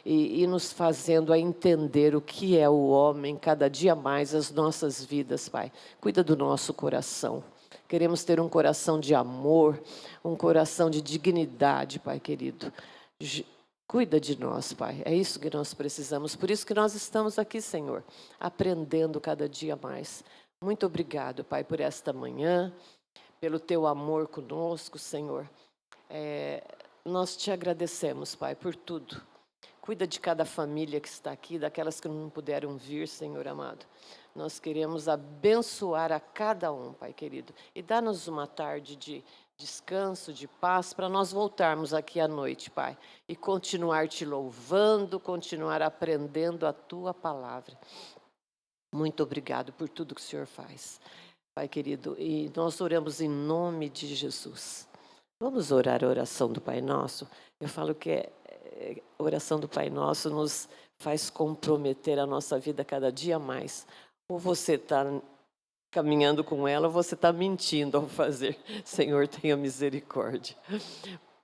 e nos fazendo a entender o que é o homem, cada dia mais as nossas vidas, Pai. Cuida do nosso coração. Queremos ter um coração de amor, um coração de dignidade, Pai querido. Cuida de nós, Pai. É isso que nós precisamos. Por isso que nós estamos aqui, Senhor, aprendendo cada dia mais. Muito obrigado, Pai, por esta manhã, pelo Teu amor conosco, Senhor. Nós te agradecemos, Pai, por tudo. Cuida de cada família que está aqui, daquelas que não puderam vir, Senhor amado. Nós queremos abençoar a cada um, Pai querido. E dá-nos uma tarde de descanso, de paz, para nós voltarmos aqui à noite, Pai. E continuar te louvando, continuar aprendendo a Tua palavra. Muito obrigado por tudo que o Senhor faz, Pai querido. E nós oramos em nome de Jesus. Vamos orar a oração do Pai Nosso. Eu falo que a oração do Pai Nosso nos faz comprometer a nossa vida cada dia mais. Ou você está caminhando com ela, ou você está mentindo ao fazer. Senhor, tenha misericórdia.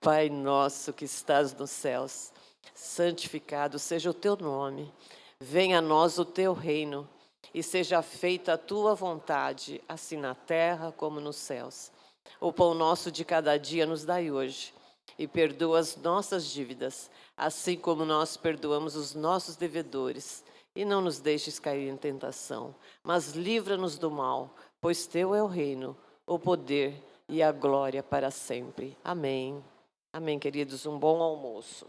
Pai nosso que estás nos céus, santificado seja o teu nome. Venha a nós o teu reino e seja feita a tua vontade, assim na terra como nos céus. O pão nosso de cada dia nos dai hoje e perdoa as nossas dívidas, assim como nós perdoamos os nossos devedores. E não nos deixes cair em tentação, mas livra-nos do mal, pois teu é o reino, o poder e a glória para sempre. Amém. Amém, queridos. Um bom almoço.